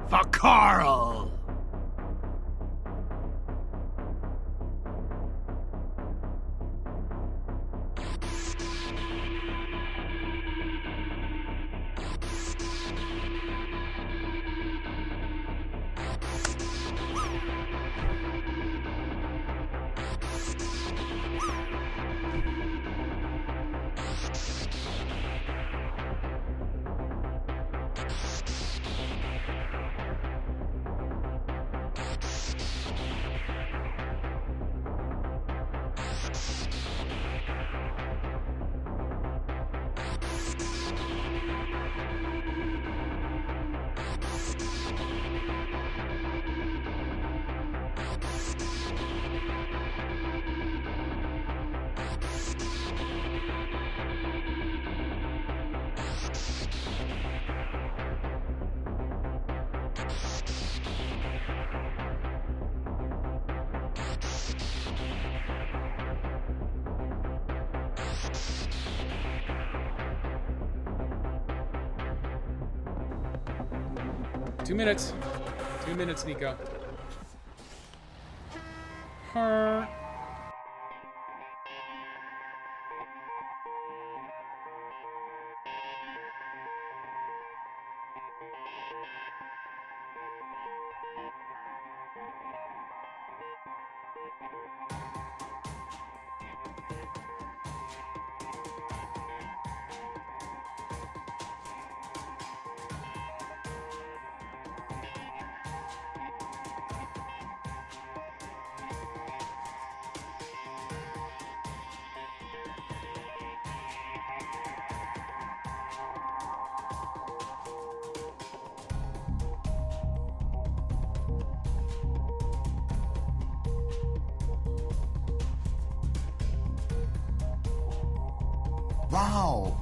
For Carl! Two minutes, Nico. Her. Wow!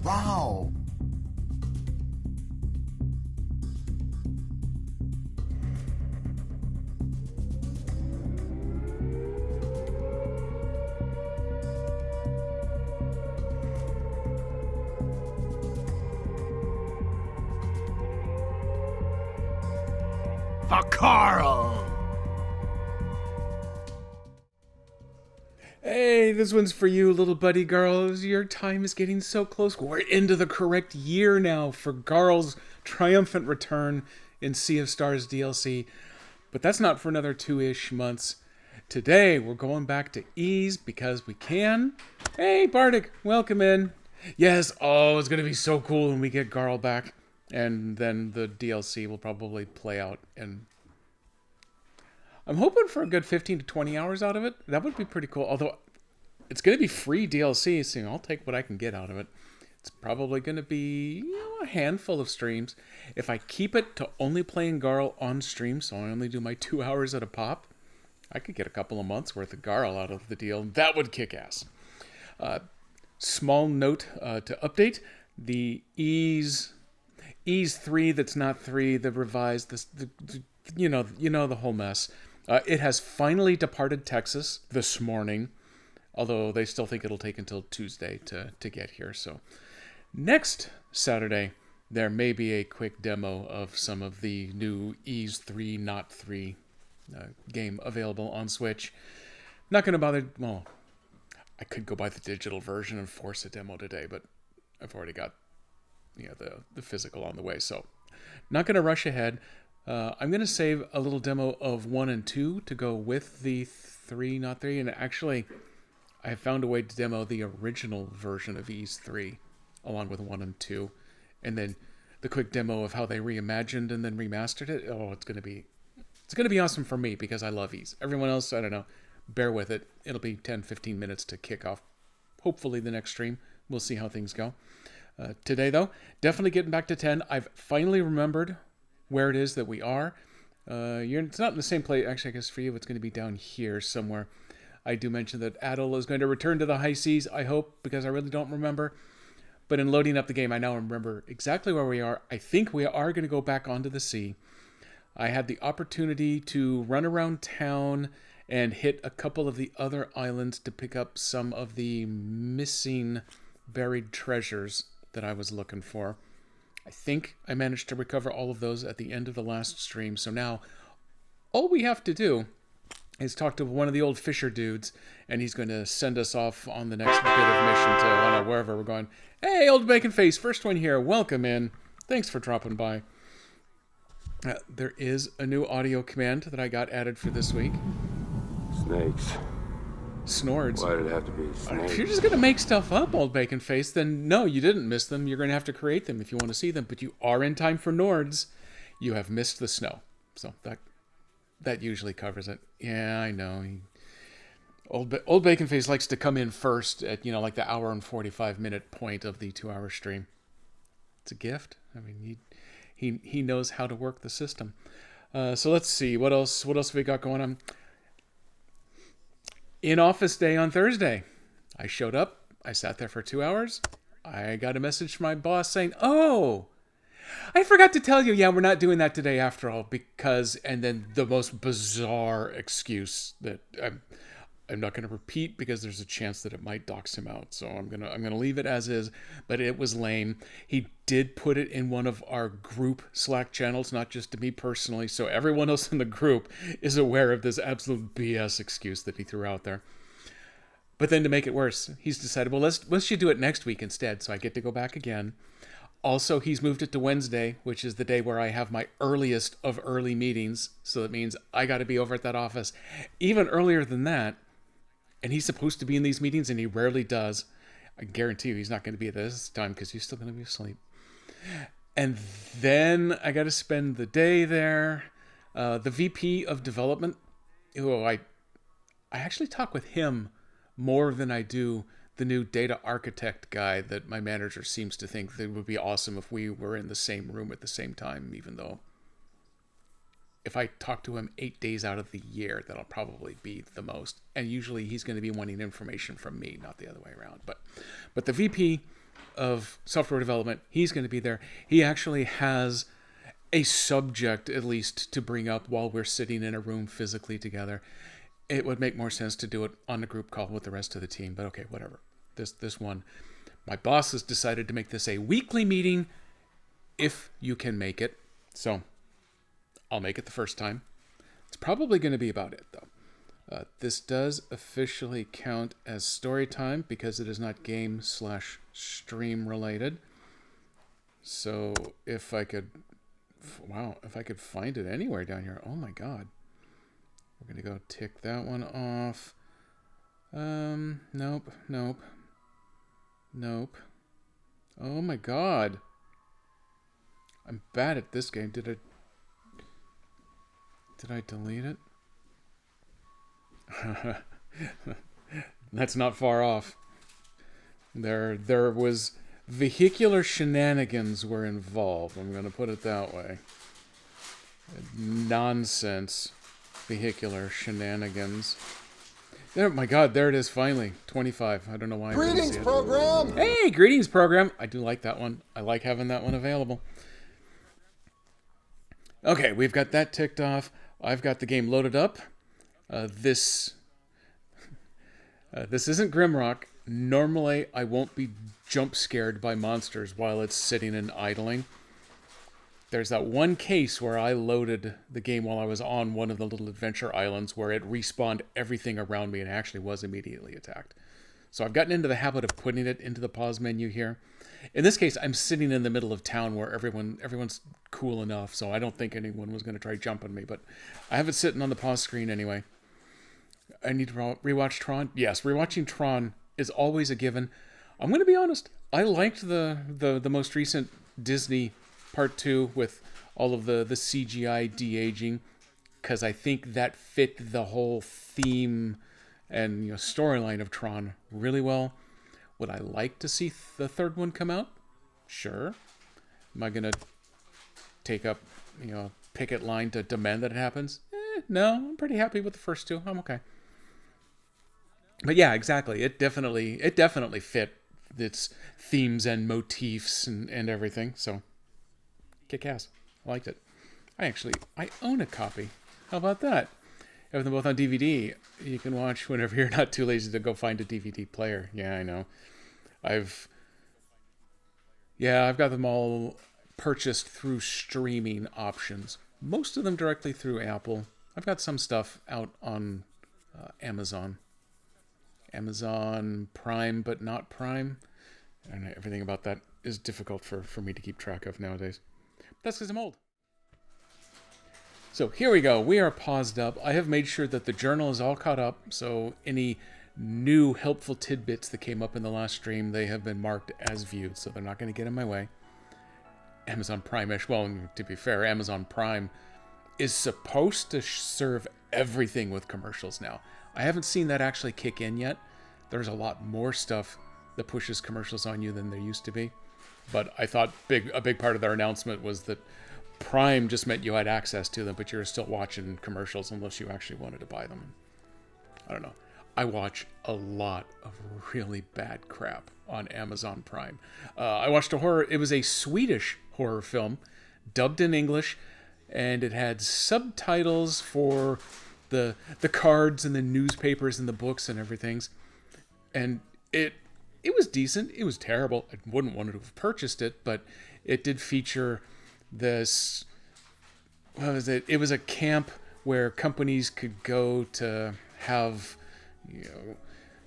Wow! For Carl! Hey, this one's for you, little buddy girls. Your time is getting so close. We're into the correct year now for Garl's triumphant return in Sea of Stars DLC. But that's not for another 2-ish months. Today, we're going back to Ease because we can. Hey, Bardic, welcome in. Yes, oh, it's going to be so cool when we get Garl back. And then the DLC will probably play out. And I'm hoping for a good 15 to 20 hours out of it. That would be pretty cool. Although it's going to be free DLC, so I'll take what I can get out of it. It's probably going to be a handful of streams. If I keep it to only playing Garl on stream, so I only do my 2 hours at a pop, I could get a couple of months worth of Garl out of the deal. That would kick ass. Small note to update: the Ease 3 that's not 3, the revised, you know the whole mess. It has finally departed Texas this morning, although they still think it'll take until Tuesday to get here. So next Saturday, there may be a quick demo of some of the new Ease 3 Not 3 game available on Switch. Not going to bother. Well, I could go buy the digital version and force a demo today, but I've already got the physical on the way, so not going to rush ahead. I'm going to save a little demo of 1 and 2 to go with the 3 Not 3, and actually I found a way to demo the original version of Ease 3 along with 1 and 2, and then the quick demo of how they reimagined and then remastered it. Oh, it's going to be awesome for me because I love Ease. Everyone else, I don't know, bear with it. It'll be 10-15 minutes to kick off hopefully the next stream. We'll see how things go. Today though, definitely getting back to 10. I've finally remembered where it is that we are. It's not in the same place. Actually, I guess for you it's going to be down here somewhere. I do mention that Adol is going to return to the high seas, I hope, because I really don't remember. But in loading up the game, I now remember exactly where we are. I think we are going to go back onto the sea. I had the opportunity to run around town and hit a couple of the other islands to pick up some of the missing buried treasures that I was looking for. I think I managed to recover all of those at the end of the last stream. So now all we have to do is talk to one of the old fisher dudes, and he's going to send us off on the next bit of mission to, I don't know, wherever we're going. Hey, old bacon face, first one here. Welcome in. Thanks for dropping by. There is a new audio command that I got added for this week. Snakes. Snords. Why did it have to be snakes? If you're just going to make stuff up, old bacon face, then no, you didn't miss them. You're going to have to create them if you want to see them. But you are in time for Nords. You have missed the snow. So that usually covers it. Yeah, I know. Old bacon face likes to come in first at, like the hour and 45-minute point of the 2-hour stream. It's a gift. I mean, he knows how to work the system. So let's see. What else have we got going on? In office day on Thursday, I showed up. I sat there for 2 hours. I got a message from my boss saying, "Oh, I forgot to tell you. Yeah, we're not doing that today after all because." And then the most bizarre excuse that I'm not going to repeat because there's a chance that it might dox him out. So I'm gonna leave it as is. But it was lame. He did put it in one of our group Slack channels, not just to me personally. So everyone else in the group is aware of this absolute BS excuse that he threw out there. But then to make it worse, he's decided, well, let's just do it next week instead. So I get to go back again. Also, he's moved it to Wednesday, which is the day where I have my earliest of early meetings. So that means I got to be over at that office even earlier than that. And he's supposed to be in these meetings, and he rarely does. I guarantee you he's not going to be at this time because he's still going to be asleep. And then I got to spend the day there. The VP of development, who I actually talk with him more than I do the new data architect guy that my manager seems to think that it would be awesome if we were in the same room at the same time, even though if I talk to him 8 days out of the year, that'll probably be the most. And usually he's going to be wanting information from me, not the other way around. But the VP of software development, he's going to be there. He actually has a subject, at least, to bring up while we're sitting in a room physically together. It would make more sense to do it on a group call with the rest of the team. But okay, whatever. This one, my boss has decided to make this a weekly meeting if you can make it. So I'll make it the first time. It's probably going to be about it, though. This does officially count as story time because it is not game/stream related. So if I could find it anywhere down here. Oh my God. We're going to go tick that one off. Nope. Oh my God. I'm bad at this game. Did I delete it? That's not far off. There was vehicular shenanigans were involved. I'm going to put it that way. Nonsense. Vehicular shenanigans. There, my God, there it is finally. 25. I don't know why. Greetings, program! Hey, greetings, program. I do like that one. I like having that one available. Okay, we've got that ticked off. I've got the game loaded up. This isn't Grimrock. Normally, I won't be jump scared by monsters while it's sitting and idling. There's that one case where I loaded the game while I was on one of the little adventure islands where it respawned everything around me and actually was immediately attacked. So I've gotten into the habit of putting it into the pause menu here. In this case, I'm sitting in the middle of town where everyone's cool enough, so I don't think anyone was going to try jumping me, but I have it sitting on the pause screen anyway. I need to rewatch Tron. Yes, rewatching Tron is always a given. I'm going to be honest. I liked the most recent Disney Part 2 with all of the CGI de-aging because I think that fit the whole theme and storyline of Tron really well. Would I like to see the third one come out? Sure. Am I going to take up picket line to demand that it happens? No, I'm pretty happy with the first two. I'm okay. But yeah, exactly. It definitely fit its themes and motifs and everything. So, kick ass. I liked it. I own a copy. How about that? Have them both on DVD. You can watch whenever you're not too lazy to go find a DVD player. Yeah, I know. I've got them all purchased through streaming options. Most of them directly through Apple. I've got some stuff out on Amazon. Amazon Prime, but not Prime. And everything about that is difficult for me to keep track of nowadays. That's because I'm old. So here we go. We are paused up. I have made sure that the journal is all caught up. So any new helpful tidbits that came up in the last stream, they have been marked as viewed. So they're not going to get in my way. Amazon Prime-ish. Well, to be fair, Amazon Prime is supposed to serve everything with commercials now. I haven't seen that actually kick in yet. There's a lot more stuff that pushes commercials on you than there used to be. But I thought a big part of their announcement was that Prime just meant you had access to them, but you're still watching commercials unless you actually wanted to buy them. I don't know. I watch a lot of really bad crap on Amazon Prime. I watched a horror. It was a Swedish horror film, dubbed in English, and it had subtitles for the cards and the newspapers and the books and everything. And it was decent. It was terrible. I wouldn't want to have purchased it, but it did feature this. What was it? It was a camp where companies could go to have,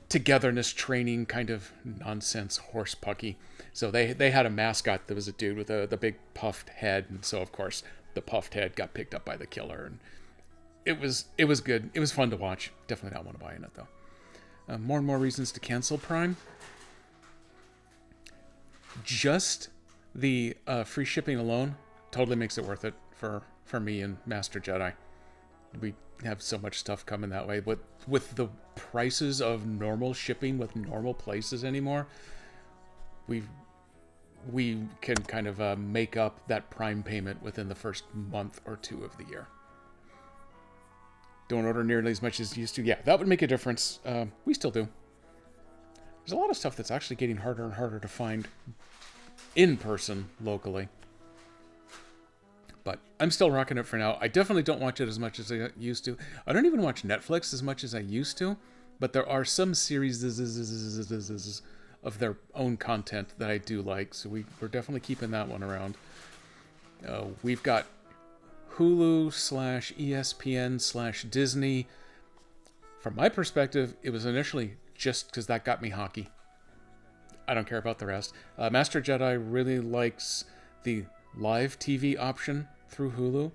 togetherness training, kind of nonsense horse pucky. So they had a mascot that was a dude with the big puffed head, and so of course the puffed head got picked up by the killer, and it was good. It was fun to watch. Definitely not want to buy in it though. More and more reasons to cancel Prime. Just the free shipping alone totally makes it worth it for me and Master Jedi. We have so much stuff coming that way. But with the prices of normal shipping with normal places anymore, we can kind of make up that Prime payment within the first month or two of the year. Don't order nearly as much as you used to. Yeah, that would make a difference. We still do. There's a lot of stuff that's actually getting harder and harder to find in person locally. But I'm still rocking it for now. I definitely don't watch it as much as I used to. I don't even watch Netflix as much as I used to. But there are some series of their own content that I do like. So we're definitely keeping that one around. We've got Hulu / ESPN / Disney. From my perspective, it was initially just because that got me hockey. I don't care about the rest. Master Jedi really likes the live TV option through Hulu.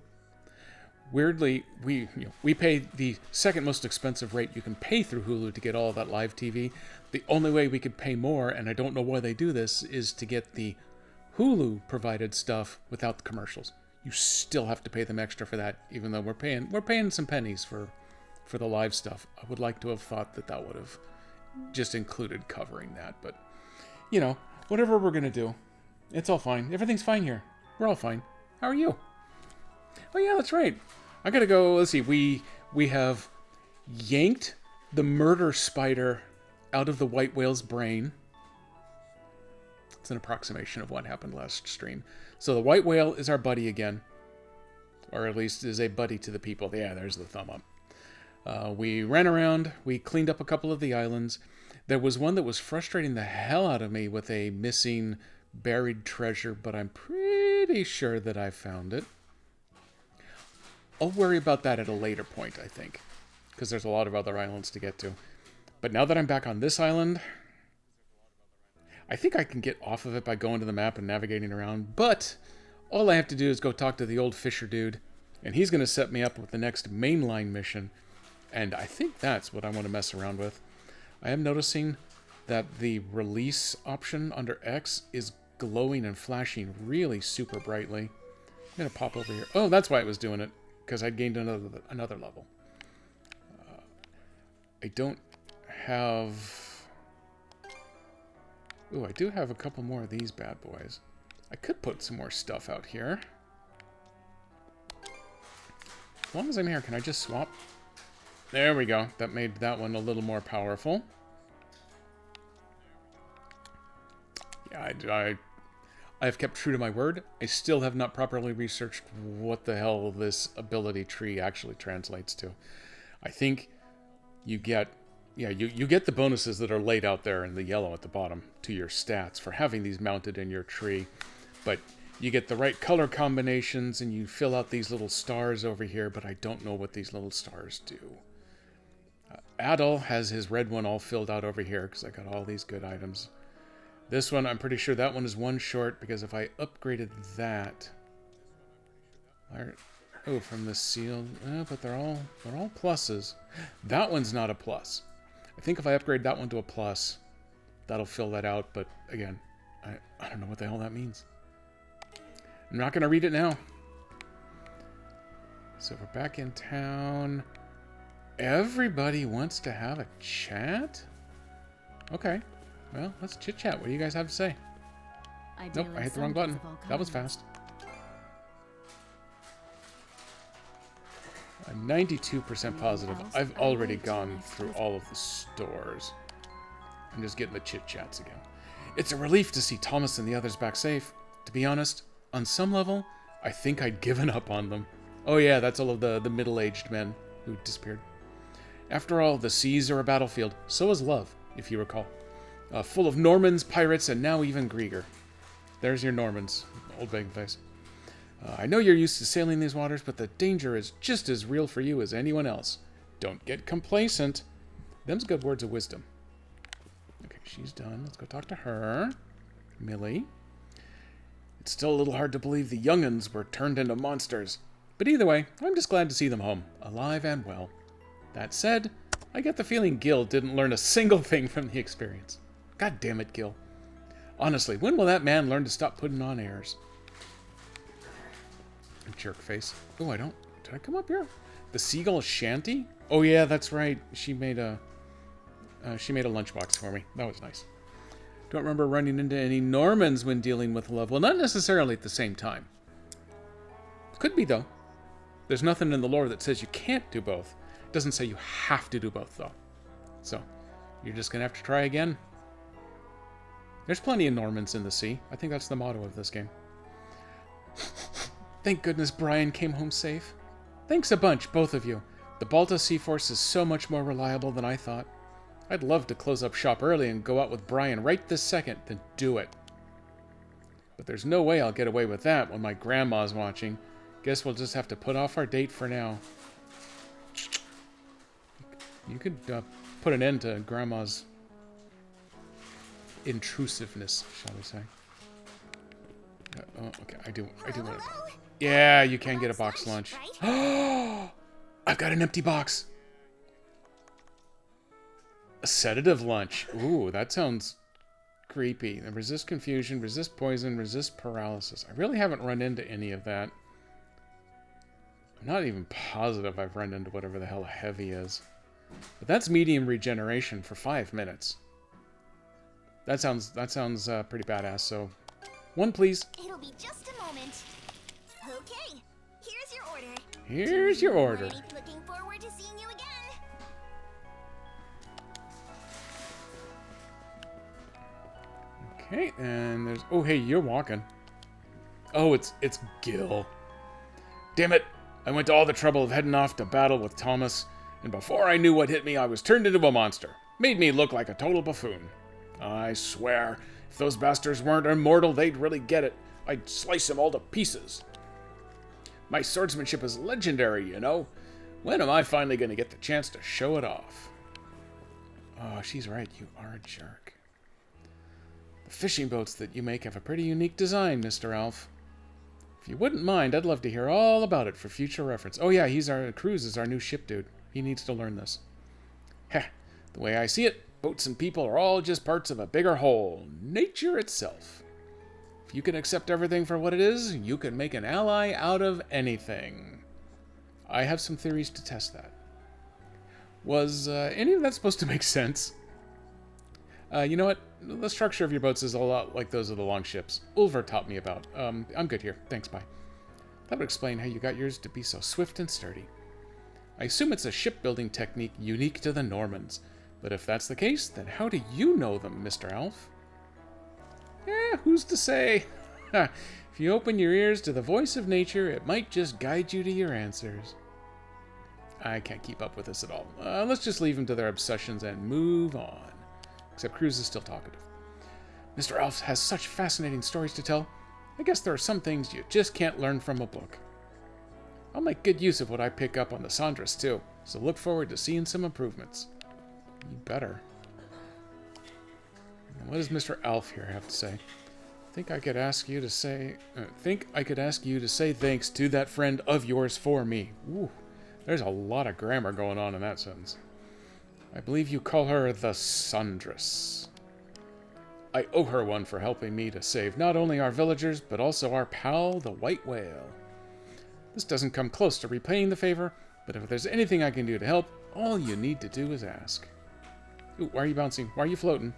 Weirdly, we pay the second most expensive rate you can pay through Hulu to get all of that live TV. The only way we could pay more, and I don't know why they do this, is to get the Hulu provided stuff without the commercials. You still have to pay them extra for that, even though we're paying some pennies for for the live stuff. I would like to have thought that that would have just included covering that. But, you know, whatever we're going to do, it's all fine. Everything's fine here. We're all fine. How are you? Oh, yeah, that's right. I got to go. Let's see. We have yanked the murder spider out of the white whale's brain. It's an approximation of what happened last stream. So the white whale is our buddy again. Or at least is a buddy to the people. Yeah, there's the thumb up. We ran around. We cleaned up a couple of the islands. There was one that was frustrating the hell out of me with a missing buried treasure, but I'm pretty sure that I found it. I'll worry about that at a later point, I think. Because there's a lot of other islands to get to. But now that I'm back on this island, I think I can get off of it by going to the map and navigating around. But all I have to do is go talk to the old fisher dude. And he's going to set me up with the next mainline mission. And I think that's what I want to mess around with. I am noticing that the release option under X is glowing and flashing really super brightly. I'm going to pop over here. Oh, that's why it was doing it. Because I gained another level. I don't have... Ooh, I do have a couple more of these bad boys. I could put some more stuff out here. As long as I'm here, can I just swap? There we go. That made that one a little more powerful. Yeah, I have kept true to my word. I still have not properly researched what the hell this ability tree actually translates to. I think you get... Yeah, you get the bonuses that are laid out there in the yellow at the bottom to your stats for having these mounted in your tree. But you get the right color combinations and you fill out these little stars over here, but I don't know what these little stars do. Adol has his red one all filled out over here because I got all these good items. This one, I'm pretty sure that one is one short because if I upgraded that... Oh, from the seal... but they're all pluses. That one's not a plus. I think if I upgrade that one to a plus, that'll fill that out. But again, I don't know what the hell that means. I'm not going to read it now. So we're back in town. Everybody wants to have a chat? Okay. Well, let's chit-chat. What do you guys have to say? Nope, I hit the wrong button. That was fast. I'm 92% positive I've already gone through all of the stores. I'm just getting the chit-chats again. It's a relief to see Thomas and the others back safe. To be honest, on some level, I think I'd given up on them. Oh yeah, that's all of the middle-aged men who disappeared. After all, the seas are a battlefield. So is love, if you recall. Full of Normans, pirates, and now even Grieger. There's your Normans, old begging face. I know you're used to sailing these waters, but the danger is just as real for you as anyone else. Don't get complacent. Them's good words of wisdom. Okay, she's done. Let's go talk to her. Millie. It's still a little hard to believe the young'uns were turned into monsters. But either way, I'm just glad to see them home, alive and well. That said, I get the feeling Gil didn't learn a single thing from the experience. God damn it, Gil. Honestly, when will that man learn to stop putting on airs? Jerk face. Oh, did I come up here? The seagull shanty? Oh yeah, that's right. She made a lunchbox for me. That was nice. Don't remember running into any Normans when dealing with love. Well, not necessarily at the same time. Could be, though. There's nothing in the lore that says you can't do both. It doesn't say you have to do both, though. So, you're just going to have to try again. There's plenty of Normans in the sea. I think that's the motto of this game. Thank goodness Brian came home safe. Thanks a bunch, both of you. The Balta Sea Force is so much more reliable than I thought. I'd love to close up shop early and go out with Brian right this second, then do it. But there's no way I'll get away with that when my grandma's watching. Guess we'll just have to put off our date for now. You could put an end to grandma's intrusiveness, shall we say. Oh, okay, I do want it. Yeah, you can get a box lunch. I've got an empty box. A sedative lunch. Ooh, that sounds creepy. Resist confusion, resist poison, resist paralysis. I really haven't run into any of that. I'm not even positive I've run into whatever the hell heavy is. But that's medium regeneration for 5 minutes. That sounds pretty badass, so... 1, please. It'll be just a moment. Okay, here's your order. Here's your order. Looking forward to seeing you again. Okay, and there's... Oh, hey, you're walking. Oh, it's Gil. Damn it! I went to all the trouble of heading off to battle with Thomas, and before I knew what hit me, I was turned into a monster. Made me look like a total buffoon. I swear, if those bastards weren't immortal, they'd really get it. I'd slice them all to pieces. My swordsmanship is legendary, you know. When am I finally going to get the chance to show it off? Oh, she's right. You are a jerk. The fishing boats that you make have a pretty unique design, Mr. Alf. If you wouldn't mind, I'd love to hear all about it for future reference. Oh yeah, Cruz is our new ship dude. He needs to learn this. Heh, the way I see it, boats and people are all just parts of a bigger whole, nature itself. If you can accept everything for what it is, you can make an ally out of anything. I have some theories to test that. Was any of that supposed to make sense? You know what? The structure of your boats is a lot like those of the longships. Ulver taught me about. I'm good here. Thanks, bye. That would explain how you got yours to be so swift and sturdy. I assume it's a shipbuilding technique unique to the Normans. But if that's the case, then how do you know them, Mr. Alf? Who's to say? If you open your ears to the voice of nature, it might just guide you to your answers. I can't keep up with this at all. Let's just leave them to their obsessions and move on. Except Cruz is still talkative. Mr. Alf has such fascinating stories to tell. I guess there are some things you just can't learn from a book. I'll make good use of what I pick up on the Sandras, too, so look forward to seeing some improvements. You better. What does Mr. Alf here have to say? Think I could ask you to say thanks to that friend of yours for me. Ooh, there's a lot of grammar going on in that sentence. I believe you call her the Sandras. I owe her one for helping me to save not only our villagers, but also our pal, the White Whale. This doesn't come close to repaying the favor, but if there's anything I can do to help, all you need to do is ask. Ooh, why are you bouncing? Why are you floating?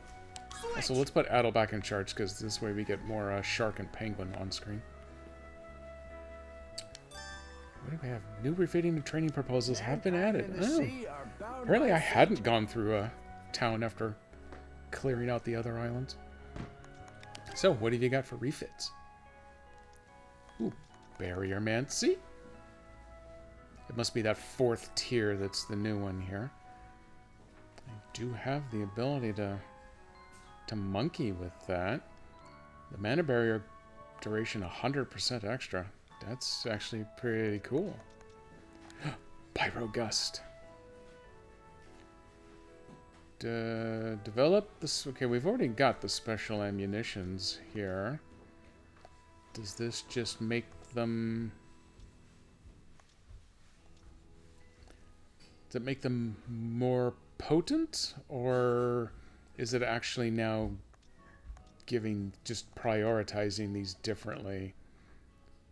Also, let's put Adel back in charge, because this way we get more shark and penguin on screen. What do we have? New refitting and training proposals have been added. Oh. Apparently I hadn't gone through a town after clearing out the other islands. So, what have you got for refits? Ooh, Barriermancy. It must be that 4th tier that's the new one here. I do have the ability to monkey with that. The mana barrier duration 100% extra. That's actually pretty cool. Pyrogust. Develop this. Okay, we've already got the special ammunitions here. Does this just make them... Does it make them more potent? Or is it actually now just prioritizing these differently?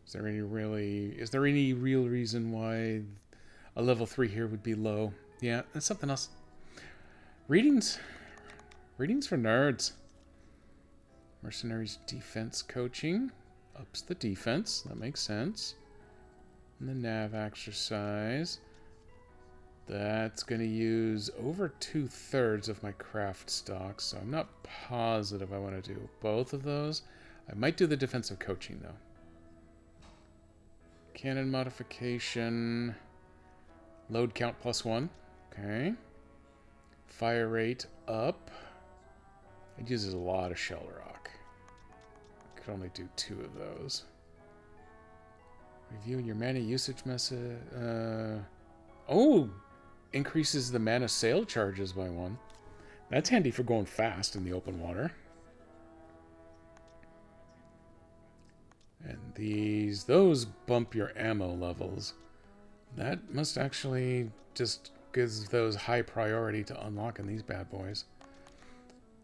Is there any real reason why a level 3 here would be low? Yeah, that's something else. Readings for nerds. Mercenaries defense coaching. Ups the defense. That makes sense. And the nav exercise. That's going to use over 2/3 of my craft stock, so I'm not positive I want to do both of those. I might do the defensive coaching, though. Cannon modification. Load count +1. Okay. Fire rate up. It uses a lot of shell rock. Could only do 2 of those. Reviewing your mana usage message. Oh! Increases the mana sail charges by 1. That's handy for going fast in the open water. And those bump your ammo levels. That must actually just gives those high priority to unlocking these bad boys.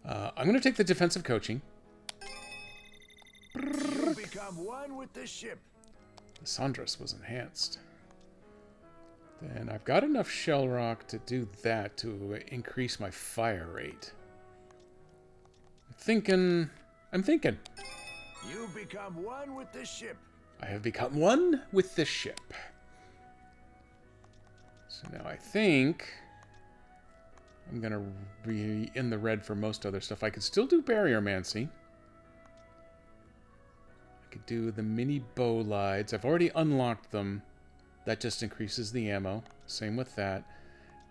I'm going to take the defensive coaching. You become one with the ship. The Sandras was enhanced. Then I've got enough shell rock to do that to increase my fire rate. I'm thinking. You become one with the ship. I have become one with the ship. So now I think I'm going to be in the red for most other stuff. I could still do barriermancy. I could do the mini bolides. I've already unlocked them. That just increases the ammo. Same with that.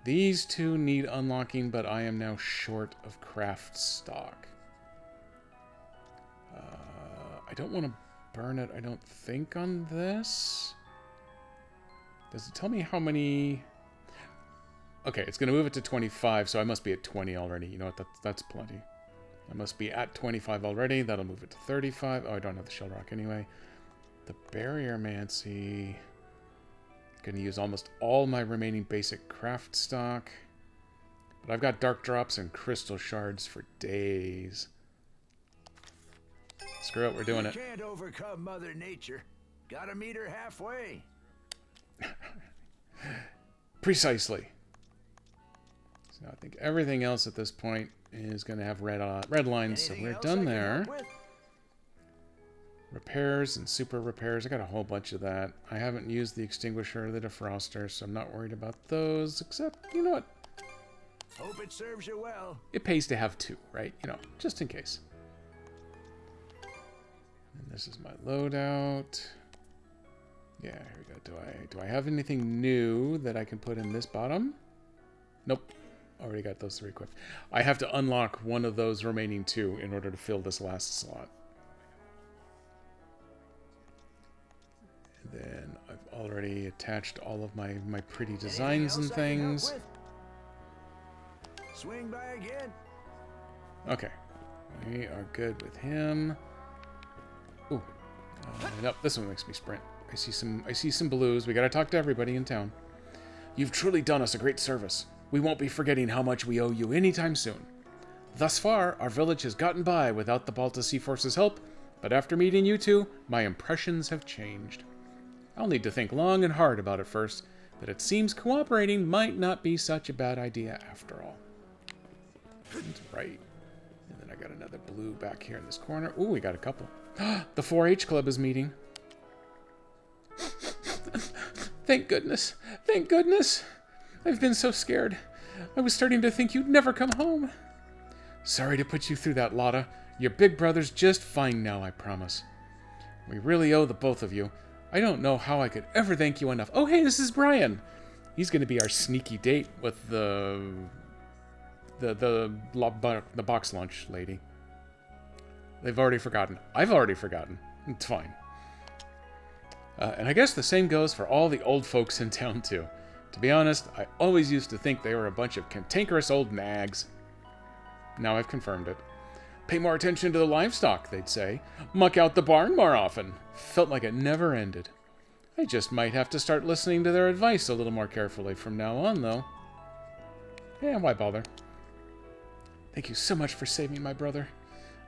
These two need unlocking, but I am now short of craft stock. I don't want to burn it, I don't think, on this. Does it tell me how many... Okay, it's going to move it to 25, so I must be at 20 already. You know what? That's plenty. I must be at 25 already. That'll move it to 35. Oh, I don't have the shell rock anyway. The barriermancy... Going to use almost all my remaining basic craft stock. But I've got dark drops and crystal shards for days. Screw it, we're doing it. You can't overcome Mother Nature. Gotta meet her halfway. Precisely. So I think everything else at this point is going to have red lines, so Anything we're else done I can there. help with? Repairs and super repairs. I got a whole bunch of that. I haven't used the extinguisher or the defroster, so I'm not worried about those, except, you know what? Hope it serves you well. It pays to have two, right? You know, just in case. And this is my loadout. Yeah, here we go. Do I have anything new that I can put in this bottom? Nope. Already got those three equipped. I have to unlock one of those remaining two in order to fill this last slot. And then I've already attached all of my pretty designs and things. Swing by again. Okay. We are good with him. Ooh. Nope, this one makes me sprint. I see some blues. We gotta talk to everybody in town. You've truly done us a great service. We won't be forgetting how much we owe you anytime soon. Thus far, our village has gotten by without the Balta Sea Force's help, but after meeting you two, my impressions have changed. I'll need to think long and hard about it first, but it seems cooperating might not be such a bad idea after all. That's right. And then I got another blue back here in this corner. Ooh, we got a couple. The 4-H club is meeting. Thank goodness. Thank goodness. I've been so scared. I was starting to think you'd never come home. Sorry to put you through that, Lotta. Your big brother's just fine now, I promise. We really owe the both of you. I don't know how I could ever thank you enough. Oh, hey, this is Brian. He's going to be our sneaky date with the box lunch lady. They've already forgotten. I've already forgotten. It's fine. And I guess the same goes for all the old folks in town, too. To be honest, I always used to think they were a bunch of cantankerous old nags. Now I've confirmed it. Pay more attention to the livestock, they'd say. Muck out the barn more often. Felt like it never ended. I just might have to start listening to their advice a little more carefully from now on, though. Yeah, why bother? Thank you so much for saving my brother.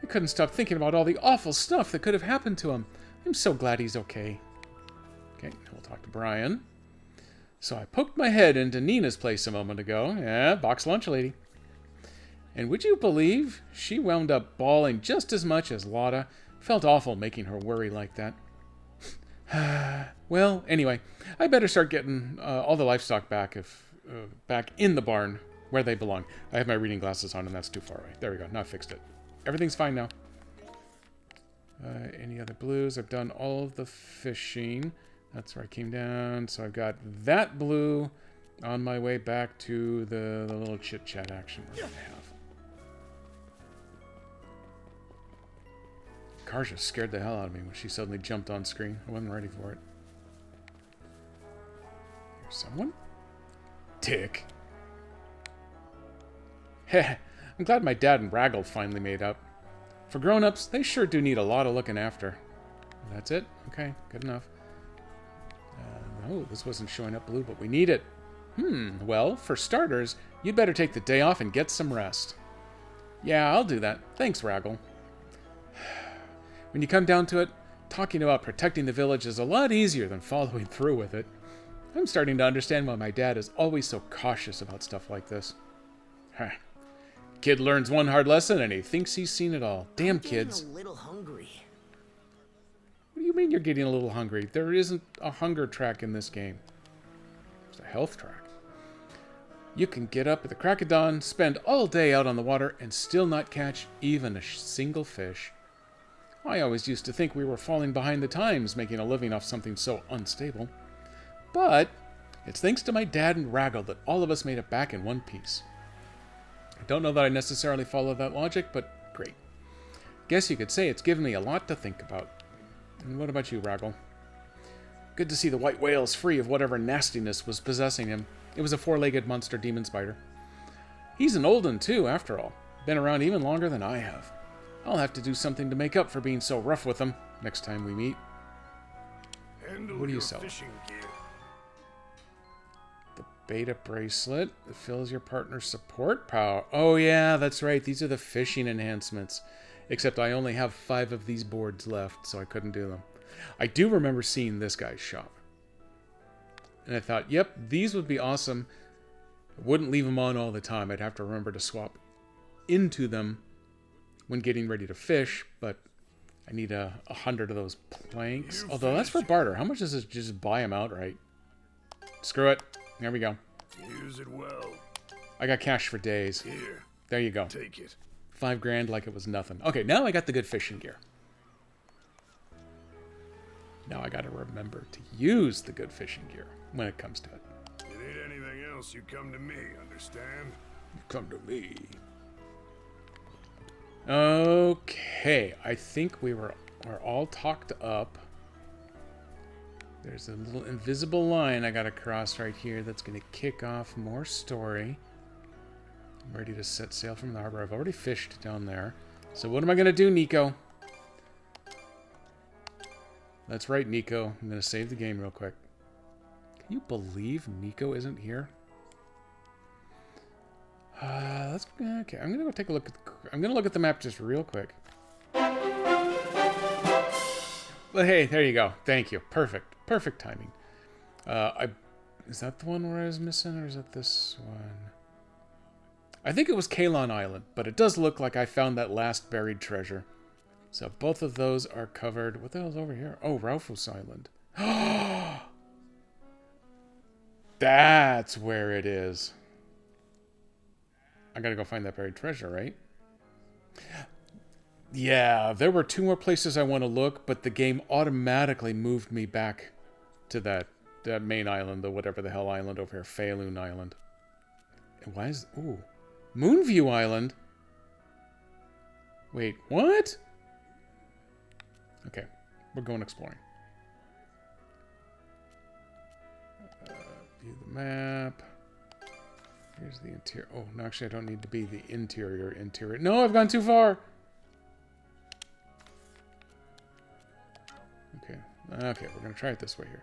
I couldn't stop thinking about all the awful stuff that could have happened to him. I'm so glad he's okay. Okay, we'll talk to Brian. So I poked my head into Nina's place a moment ago. Yeah, box lunch lady. And would you believe she wound up bawling just as much as Lotta? Felt awful making her worry like that. Well, anyway, I better start getting all the livestock back back in the barn where they belong. I have my reading glasses on and that's too far away. There we go. Now I fixed it. Everything's fine now. Any other blues? I've done all of the fishing. That's where I came down. So I've got that blue on my way back to the little chit-chat action we're going to have. Karja scared the hell out of me when she suddenly jumped on screen. I wasn't ready for it. There's someone? Tick. Heh, I'm glad my dad and Raggle finally made up. For grown-ups, they sure do need a lot of looking after. That's it? Okay, good enough. No, this wasn't showing up blue, but we need it. Well, for starters, you'd better take the day off and get some rest. Yeah, I'll do that. Thanks, Raggle. When you come down to it, talking about protecting the village is a lot easier than following through with it. I'm starting to understand why my dad is always so cautious about stuff like this. Huh. Kid learns one hard lesson and he thinks he's seen it all. Damn kids. I'm a little hungry. What do you mean you're getting a little hungry? There isn't a hunger track in this game. It's a health track. You can get up at the crack of dawn, spend all day out on the water, and still not catch even a single fish. I always used to think we were falling behind the times making a living off something so unstable. But it's thanks to my dad and Raggle that all of us made it back in one piece. I don't know that I necessarily follow that logic, but great. Guess you could say it's given me a lot to think about. And what about you, Raggle? Good to see the white whale's free of whatever nastiness was possessing him. It was a four-legged monster demon spider. He's an old one, too, after all. Been around even longer than I have. I'll have to do something to make up for being so rough with him next time we meet. What do you sell? The beta bracelet that fills your partner's support power. Oh yeah, that's right. These are the fishing enhancements. Except I only have 5 of these boards left, so I couldn't do them. I do remember seeing this guy's shop. And I thought, yep, these would be awesome. I wouldn't leave them on all the time. I'd have to remember to swap into them when getting ready to fish, but I need 100 of those planks. Although that's for barter. How much does it just buy them outright? Screw it. There we go. Use it well. I got cash for days. Here, There you go. take it. 5 grand like it was nothing. Okay, now I got the good fishing gear. Now I gotta remember to use the good fishing gear when it comes to it. You need anything else, you come to me, understand? You come to me. Okay, I think we're all talked up. There's a little invisible line I gotta cross right here that's gonna kick off more story. I'm ready to set sail from the harbor. I've already fished down there. So what am I gonna do, Nico? That's right, Nico. I'm gonna save the game real quick. Can you believe Nico isn't here? Let's okay. I'm gonna go take a look at. I'm gonna look at the map just real quick. But hey, there you go. Thank you. Perfect. Perfect timing. Is that the one where I was missing, or is that this one? I think it was Kalon Island, but it does look like I found that last buried treasure. So both of those are covered. What the hell's over here? Oh, Raufo's Island. That's where it is. I gotta go find that buried treasure, right? Yeah, there were 2 more places I want to look, but the game automatically moved me back to that main island, the whatever the hell island over here, Feilun Island. And why is... Ooh. Moonview Island? Wait, what? Okay, we're going exploring. View the map. Here's the interior. Oh, no, actually, I don't need to be the interior. No, I've gone too far. Okay, we're going to try it this way here.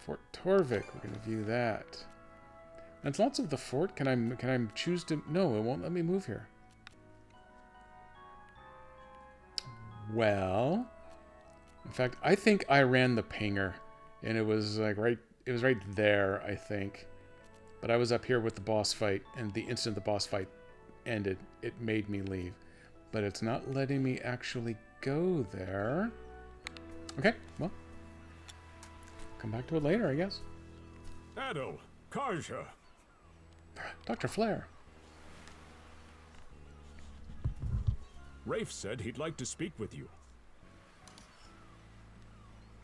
Fort Torvik, we're going to view that. That's lots of the fort. Can I choose to... No, it won't let me move here. Well... In fact, I think I ran the pinger. And it was like right... It was right there, I think. But I was up here with the boss fight. And the instant the boss fight ended, it made me leave. But it's not letting me actually go there. Okay, well. Come back to it later, I guess. Addo, Karja. Dr. Flair. Rafe said he'd like to speak with you.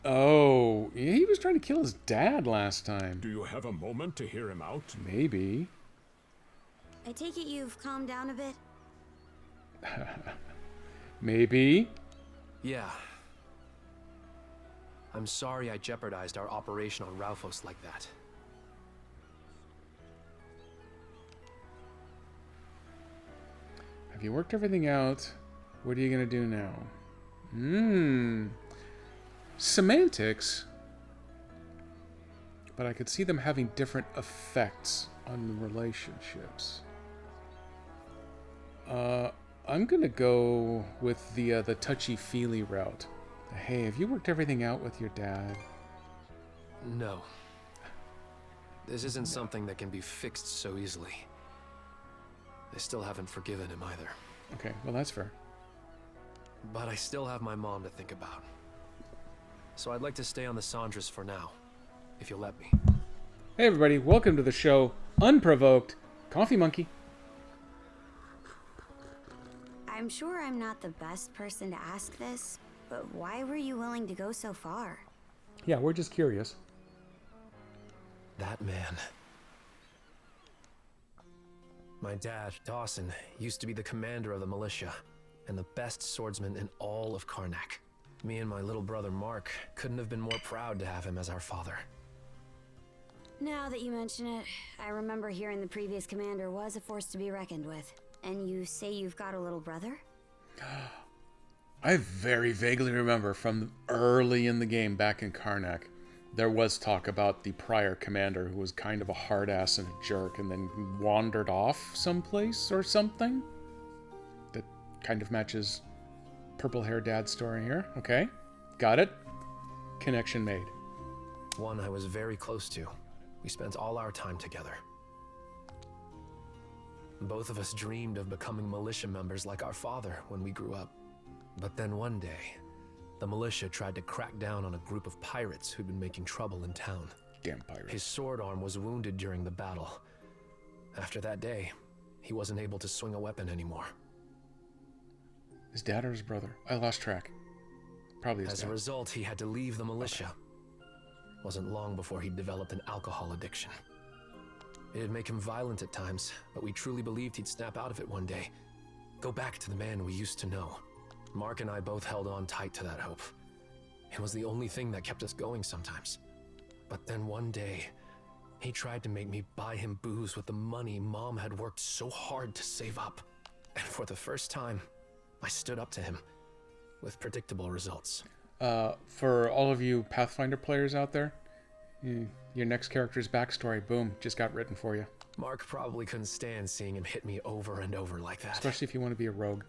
Oh, he was trying to kill his dad last time. Do you have a moment to hear him out? Maybe. I take it you've calmed down a bit? Maybe. Yeah. I'm sorry I jeopardized our operation on Raufo's like that. Have you worked everything out? What are you going to do now? Semantics. But I could see them having different effects on the relationships. I'm going to go with the touchy-feely route. Hey, have you worked everything out with your dad? No. This isn't something that can be fixed so easily. I still haven't forgiven him either. Okay, well that's fair. But I still have my mom to think about. So I'd like to stay on the Sandras for now, if you'll let me. Hey everybody, welcome to the show, Unprovoked Coffee Monkey. I'm sure I'm not the best person to ask this, but why were you willing to go so far? Yeah, we're just curious. That man. My dad, Dawson, used to be the commander of the militia, and the best swordsman in all of Karnak. Me and my little brother Mark couldn't have been more proud to have him as our father. Now that you mention it, I remember hearing the previous commander was a force to be reckoned with. And you say you've got a little brother? I very vaguely remember from early in the game back in Karnak, there was talk about the prior commander who was kind of a hard ass and a jerk and then wandered off someplace or something. That kind of matches purple hair dad's story here. Okay, got it. Connection made. One I was very close to. We spent all our time together. Both of us dreamed of becoming militia members like our father when we grew up. But then one day, the militia tried to crack down on a group of pirates who'd been making trouble in town. Damn pirates. His sword arm was wounded during the battle. After that day, he wasn't able to swing a weapon anymore. His dad or his brother? I lost track. Probably his As dad. a result, he had to leave the militia. Wasn't long before he developed an alcohol addiction. It'd make him violent at times, but we truly believed he'd snap out of it one day. Go back to the man we used to know. Mark and I both held on tight to that hope. It was the only thing that kept us going sometimes. But then one day, he tried to make me buy him booze with the money Mom had worked so hard to save up. And for the first time, I stood up to him, with predictable results. For all of you Pathfinder players out there, your next character's backstory, boom, just got written for you. Mark probably couldn't stand seeing him hit me over and over like that. Especially if you want to be a rogue.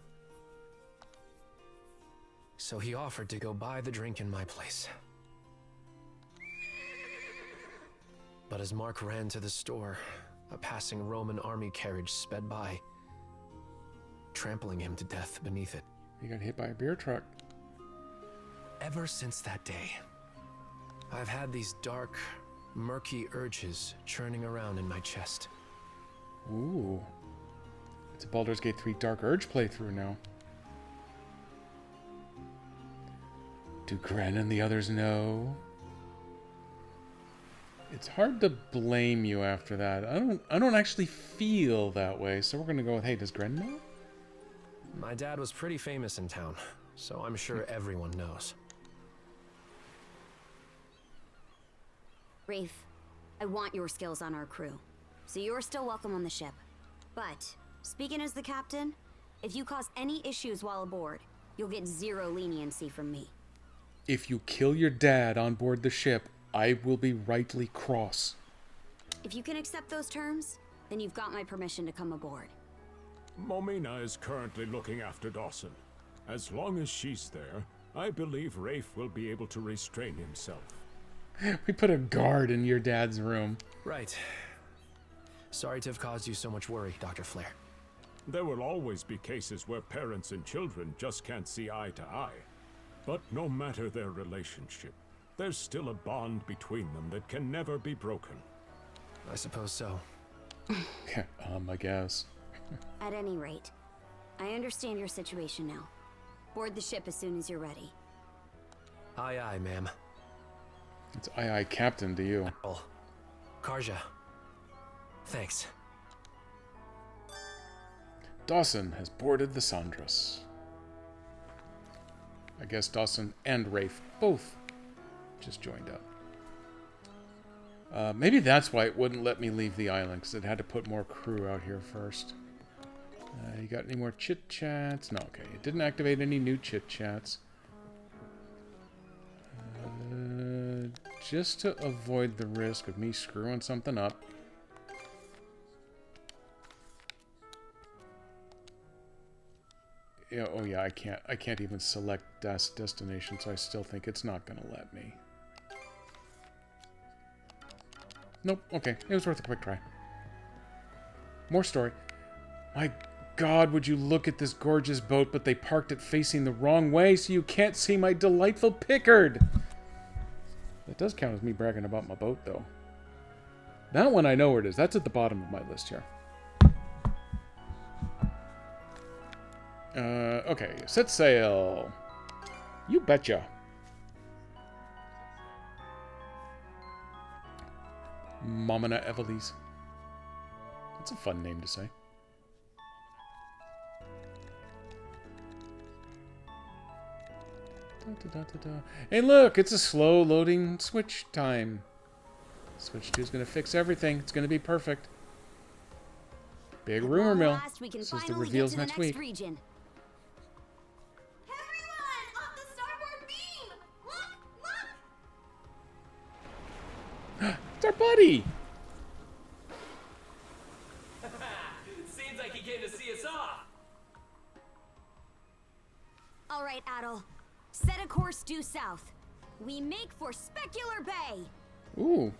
So he offered to go buy the drink in my place. But as Mark ran to the store, a passing Roman army carriage sped by, trampling him to death beneath it. You got hit by a beer truck. Ever since that day, I've had these dark, murky urges churning around in my chest. Ooh. It's a Baldur's Gate 3 Dark Urge playthrough now. Do Gren and the others know? It's hard to blame you after that. I don't actually feel that way, so we're gonna go with, hey, does Gren know? My dad was pretty famous in town, so I'm sure everyone knows. Rafe, I want your skills on our crew, so you're still welcome on the ship. But, speaking as the captain, if you cause any issues while aboard, you'll get zero leniency from me. If you kill your dad on board the ship, I will be rightly cross. If you can accept those terms, then you've got my permission to come aboard. Momina is currently looking after Dawson. As long as she's there, I believe Rafe will be able to restrain himself. We put a guard in your dad's room. Right. Sorry to have caused you so much worry, Dr. Flair. There will always be cases where parents and children just can't see eye to eye. But no matter their relationship, there's still a bond between them that can never be broken. I suppose so. I guess. At any rate, I understand your situation now. Board the ship as soon as you're ready. Aye, aye, ma'am. It's aye, Captain to you. Oh, Karja. Thanks. Dawson has boarded the Sandras. I guess Dawson and Rafe both just joined up. Maybe that's why it wouldn't let me leave the island, because it had to put more crew out here first. You got any more chit-chats? No, okay. It didn't activate any new chit-chats. Just to avoid the risk of me screwing something up. Yeah, oh yeah, I can't even select destination, so I still think it's not gonna let me. Nope. Okay. It was worth a quick try. More story. My God, would you look at this gorgeous boat, but they parked it facing the wrong way so you can't see my delightful Pickard. That does count as me bragging about my boat, though. That one I know where it is. That's at the bottom of my list here. Okay. Set sail. You betcha. Momina Evelise. That's a fun name to say. Hey, look! It's a slow loading Switch time. Switch 2 is going to fix everything. It's going to be perfect. Big rumor mill. This is the reveals next week. Everyone, off the starboard beam! Look! It's our buddy! Seems like he came to see us off. All right, Adol. Set a course due south. We make for Specular Bay. Ooh.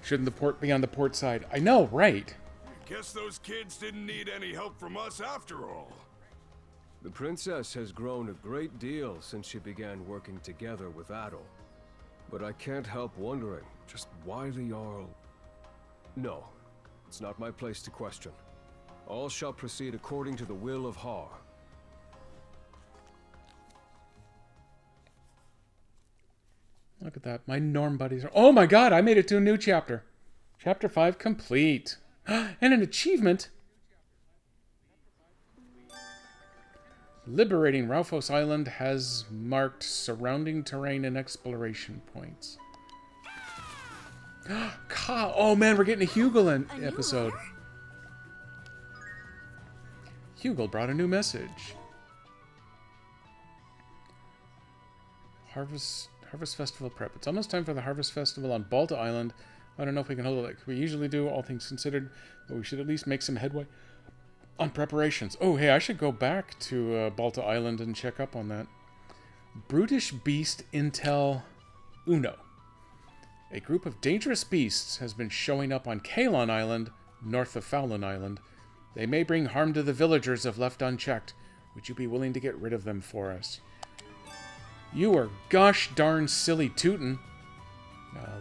Shouldn't the port be on the port side? I know, right? Guess those kids didn't need any help from us after all. The princess has grown a great deal since she began working together with Adol. But I can't help wondering just why the Jarl... No, it's not my place to question. All shall proceed according to the will of Har. Look at that. My Norm buddies are... Oh my God, I made it to a new chapter. Chapter 5 complete. And an achievement. Liberating Ralphos Island has marked surrounding terrain and exploration points. Oh man, we're getting a Hugel episode. Hugel brought a new message. Harvest Festival prep. It's almost time for the Harvest Festival on Balta Island. I don't know if we can hold it like we usually do, all things considered, but we should at least make some headway on preparations. Oh, hey, I should go back to Balta Island and check up on that. Brutish Beast Intel Uno. A group of dangerous beasts has been showing up on Kalon Island, north of Fowlin Island. They may bring harm to the villagers if left unchecked. Would you be willing to get rid of them for us? You are gosh darn silly tootin'.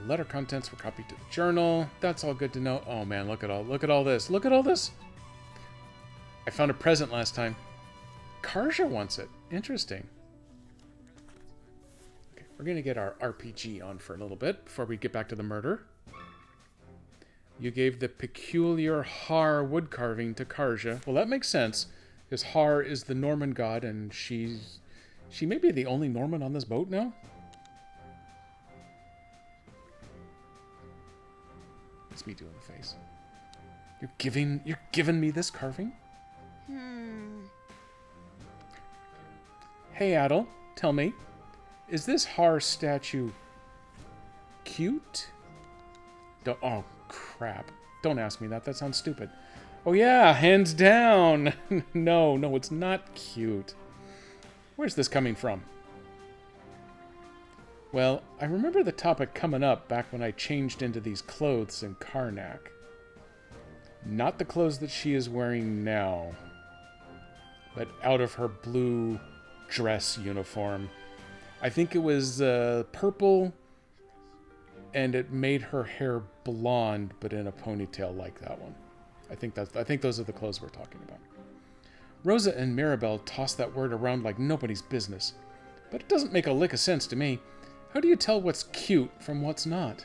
Letter contents were copied to the journal. That's all good to know. Oh man, look at all this. Look at all this. I found a present last time. Karja wants it. Interesting. Okay, we're gonna get our RPG on for a little bit before we get back to the murder. You gave the peculiar Har wood carving to Karja. Well, that makes sense, because Har is the Norman god, and she may be the only Norman on this boat now. It's me doing the face. You're giving me this carving? Hey, Adol, tell me, is this Har statue cute? Oh, crap. Don't ask me that. That sounds stupid. Oh, yeah, hands down. No, it's not cute. Where's this coming from? Well, I remember the topic coming up back when I changed into these clothes in Karnak. Not the clothes that she is wearing now, but out of her blue dress uniform. I think it was purple, and it made her hair blonde, but in a ponytail like that one. I think those are the clothes we're talking about. Rosa and Mirabelle toss that word around like nobody's business, but it doesn't make a lick of sense to me. How do you tell what's cute from what's not?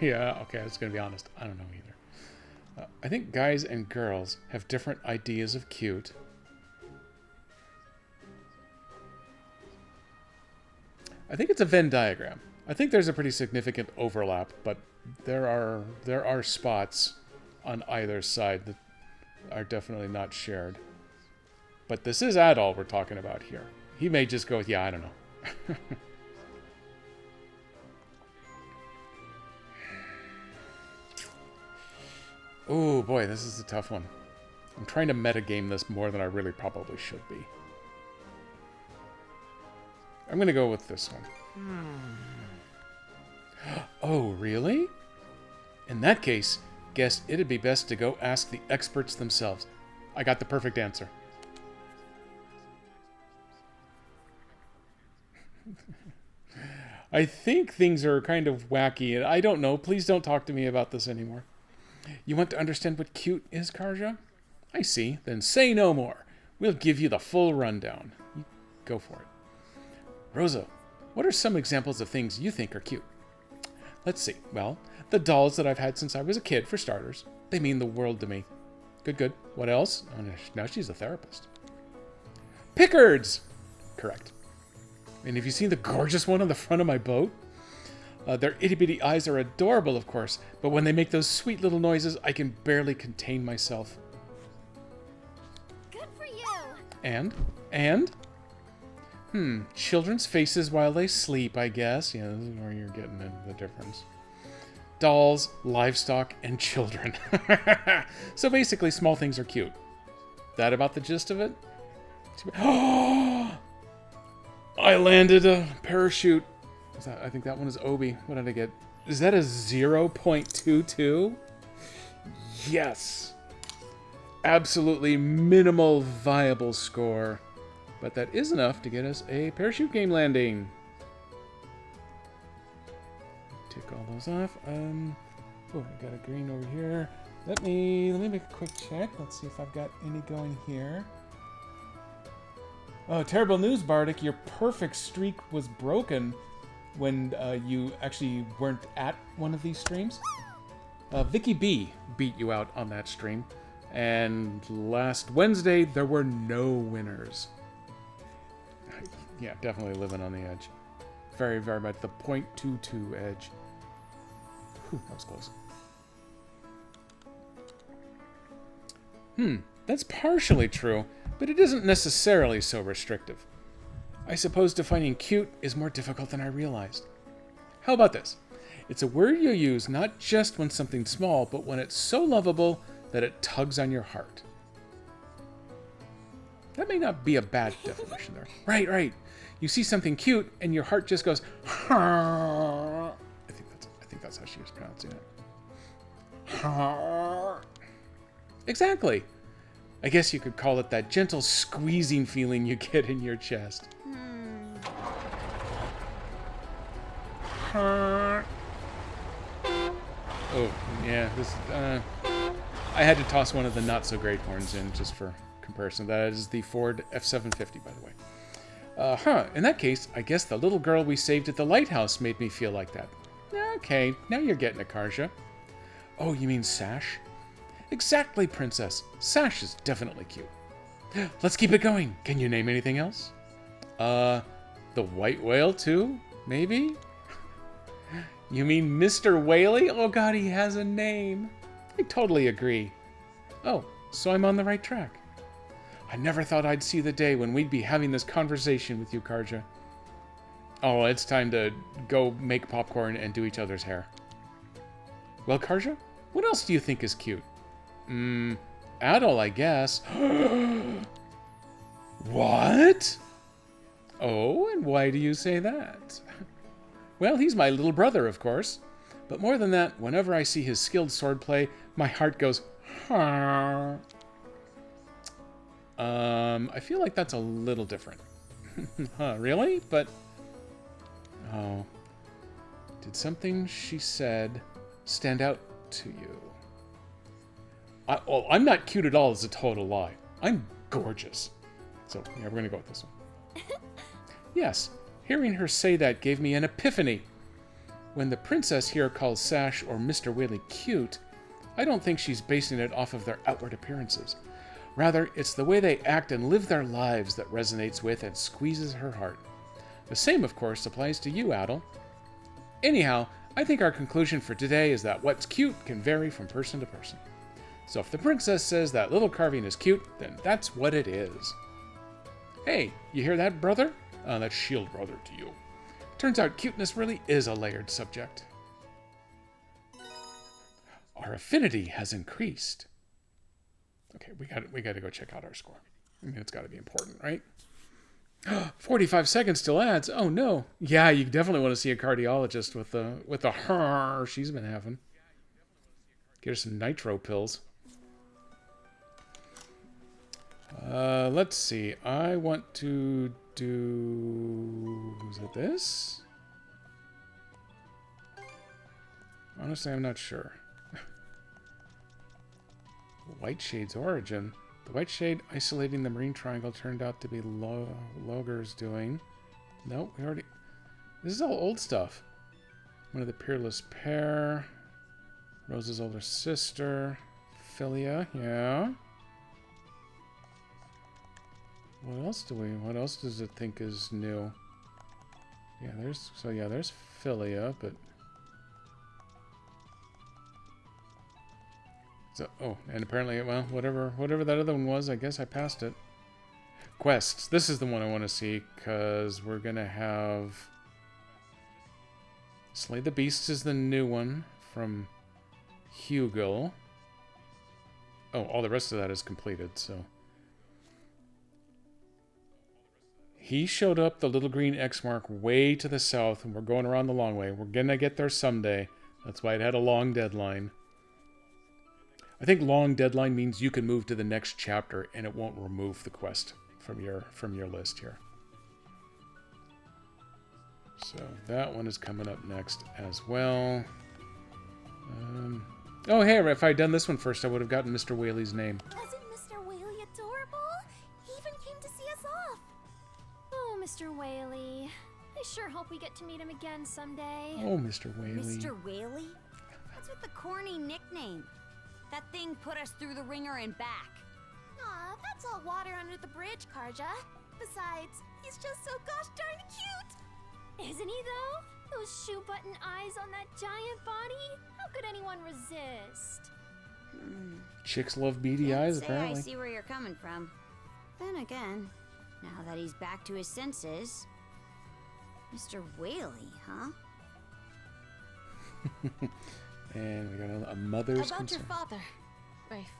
Yeah, okay, I was going to be honest. I don't know either. I think guys and girls have different ideas of cute. I think it's a Venn diagram. I think there's a pretty significant overlap, but there are spots on either side that are definitely not shared. But this is Adol we're talking about here. He may just go with, yeah, I don't know. Oh boy, this is a tough one. I'm trying to metagame this more than I really probably should be. I'm going to go with this one. Oh, really? In that case, guess it'd be best to go ask the experts themselves. I got the perfect answer. I think things are kind of wacky, and I don't know. Please don't talk to me about this anymore. You want to understand what cute is, Karja? I see. Then say no more. We'll give you the full rundown. You go for it. Rosa, what are some examples of things you think are cute? Let's see. Well, the dolls that I've had since I was a kid, for starters. They mean the world to me. Good, good. What else? Oh, now she's a therapist. Pickards! Correct. And have you seen the gorgeous one on the front of my boat? Their itty-bitty eyes are adorable, of course, but when they make those sweet little noises, I can barely contain myself. Good for you. And? Children's faces while they sleep, I guess. Yeah, this is where you're getting the difference. Dolls, livestock, and children. So basically, small things are cute. That about the gist of it? I landed a parachute. I think that one is Obi. What did I get? Is that a 0.22? Yes. Absolutely minimal viable score. But that is enough to get us a parachute game landing. Take all those off. Oh, I got a green over here. Let me make a quick check. Let's see if I've got any going here. Oh, terrible news, Bardic. Your perfect streak was broken when you actually weren't at one of these streams. Vicky B beat you out on that stream. And last Wednesday, there were no winners. Yeah, definitely living on the edge. Very, very much the 0.22 edge. Whew, that was close. That's partially true, but it isn't necessarily so restrictive. I suppose defining cute is more difficult than I realized. How about this? It's a word you use not just when something's small, but when it's so lovable that it tugs on your heart. That may not be a bad definition there. Right. You see something cute and your heart just goes, I think that's how she was pronouncing it. Exactly. I guess you could call it that gentle squeezing feeling you get in your chest. Oh, yeah, I had to toss one of the not-so-great horns in just for comparison. That is the Ford F-750, by the way. In that case, I guess the little girl we saved at the lighthouse made me feel like that. Okay, now you're getting it, Karja. Oh, you mean Sash? Exactly, Princess. Sash is definitely cute. Let's keep it going. Can you name anything else? The white whale, too? Maybe? You mean Mr. Whaley? Oh god, he has a name. I totally agree. Oh, so I'm on the right track. I never thought I'd see the day when we'd be having this conversation with you, Karja. Oh, it's time to go make popcorn and do each other's hair. Well, Karja, what else do you think is cute? Adol, I guess. What? Oh, and why do you say that? Well, he's my little brother, of course. But more than that, whenever I see his skilled swordplay, my heart goes, I feel like that's a little different. Huh, really? But, oh. Did something she said stand out to you? I'm not cute at all is a total lie. I'm gorgeous. So, yeah, we're going to go with this one. Yes, hearing her say that gave me an epiphany. When the princess here calls Sash or Mr. Whaley cute, I don't think she's basing it off of their outward appearances. Rather, it's the way they act and live their lives that resonates with and squeezes her heart. The same, of course, applies to you, Adol. Anyhow, I think our conclusion for today is that what's cute can vary from person to person. So if the princess says that little carving is cute, then that's what it is. Hey, you hear that, brother? That's shield brother to you. Turns out cuteness really is a layered subject. Our affinity has increased. Okay, we got to go check out our score. I mean, it's got to be important, right? 45 seconds till ads. Oh no. Yeah, you definitely want to see a cardiologist with the her she's been having. Get her some nitro pills. Let's see. I want to do... Is it this? Honestly, I'm not sure. White Shade's origin. The White Shade isolating the Marine Triangle turned out to be Loger's doing. Nope, we already... This is all old stuff. One of the Peerless Pair. Rose's older sister. Philia, yeah. What else does it think is new? Yeah, there's Philia, but... So, oh, and apparently, well, whatever that other one was, I guess I passed it. Quests. This is the one I want to see, because we're going to have... Slay the Beasts is the new one from Hugo. Oh, all the rest of that is completed, so... He showed up the little green X mark way to the south, and we're going around the long way. We're going to get there someday. That's why it had a long deadline. I think long deadline means you can move to the next chapter and it won't remove the quest from your list here. So that one is coming up next as well. Oh hey, if I had done this one first, I would have gotten Mr. Whaley's name. Wasn't Mr. Whaley adorable? He even came to see us off. Oh, Mr. Whaley. I sure hope we get to meet him again someday. Oh, Mr. Whaley. Mr. Whaley? What's with the corny nickname? That thing put us through the ringer and back. Aw, that's all water under the bridge, Karja. Besides, he's just so gosh darn cute. Isn't he, though? Those shoe button eyes on that giant body? How could anyone resist? Chicks love beady eyes, apparently. I see where you're coming from. Then again, now that he's back to his senses... Mr. Whaley, huh? And we got a mother's About concern. your father, Rafe.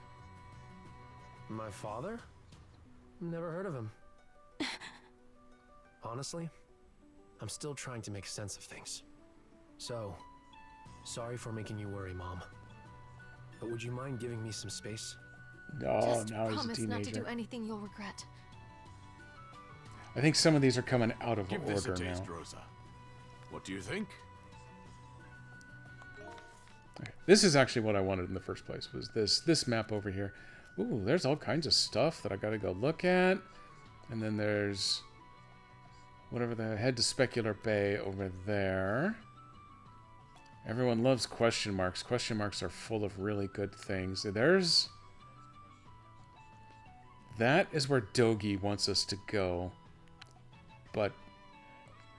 My father? Never heard of him. Honestly, I'm still trying to make sense of things. So, sorry for making you worry, Mom. But would you mind giving me some space? Oh, Just now he's a promise not to teenager. do anything you'll regret. I think some of these are coming out of Give this a order taste, now. Rosa. What do you think? Okay. This is actually what I wanted in the first place, was this map over here. Ooh, there's all kinds of stuff that I gotta go look at. And then there's whatever the head to Specular Bay over there. Everyone loves question marks. Question marks are full of really good things. That is where Dogi wants us to go. But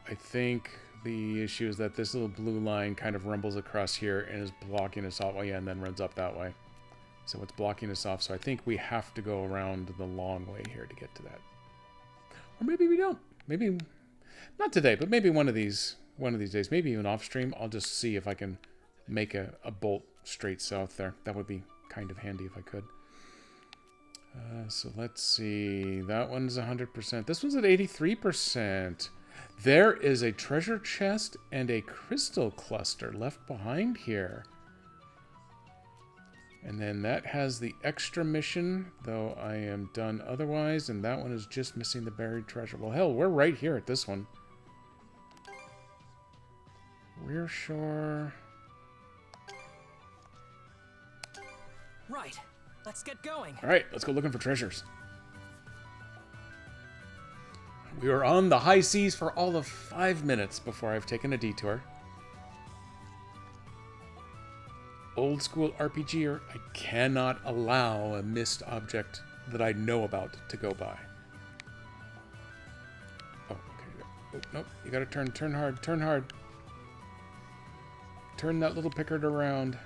I think the issue is that this little blue line kind of rumbles across here and is blocking us off. Well, yeah, and then runs up that way. So it's blocking us off. So I think we have to go around the long way here to get to that. Or maybe we don't. Maybe not today, but maybe one of these days. Maybe even off stream. I'll just see if I can make a bolt straight south there. That would be kind of handy if I could. So let's see. That one's 100%. This one's at 83%. There is a treasure chest and a crystal cluster left behind here. And then that has the extra mission, though I am done otherwise. And that one is just missing the buried treasure. Well, hell, we're right here at this one. Rear shore. Right. Let's get going. All right, let's go looking for treasures. We were on the high seas for all of 5 minutes before I've taken a detour. Old school RPGer, I cannot allow a missed object that I know about to go by. Oh, okay. Oh, nope. You gotta turn hard, turn hard. Turn that little pickard around.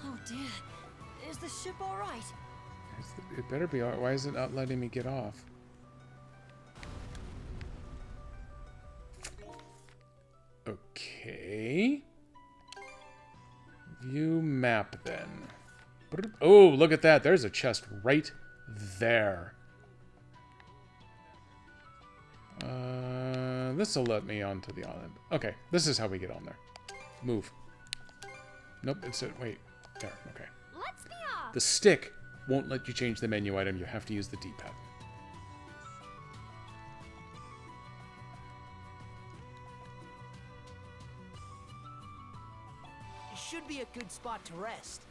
Oh dear, is the ship all right? It better be. Why is it not letting me get off? Okay. View map then. Oh, look at that. There's a chest right there. this will let me onto the island. Okay, this is how we get on there. Move. Nope, it's a... Wait. There, okay. Let's be off. The stick won't let you change the menu item. You have to use the D-pad. It should be a good spot to rest.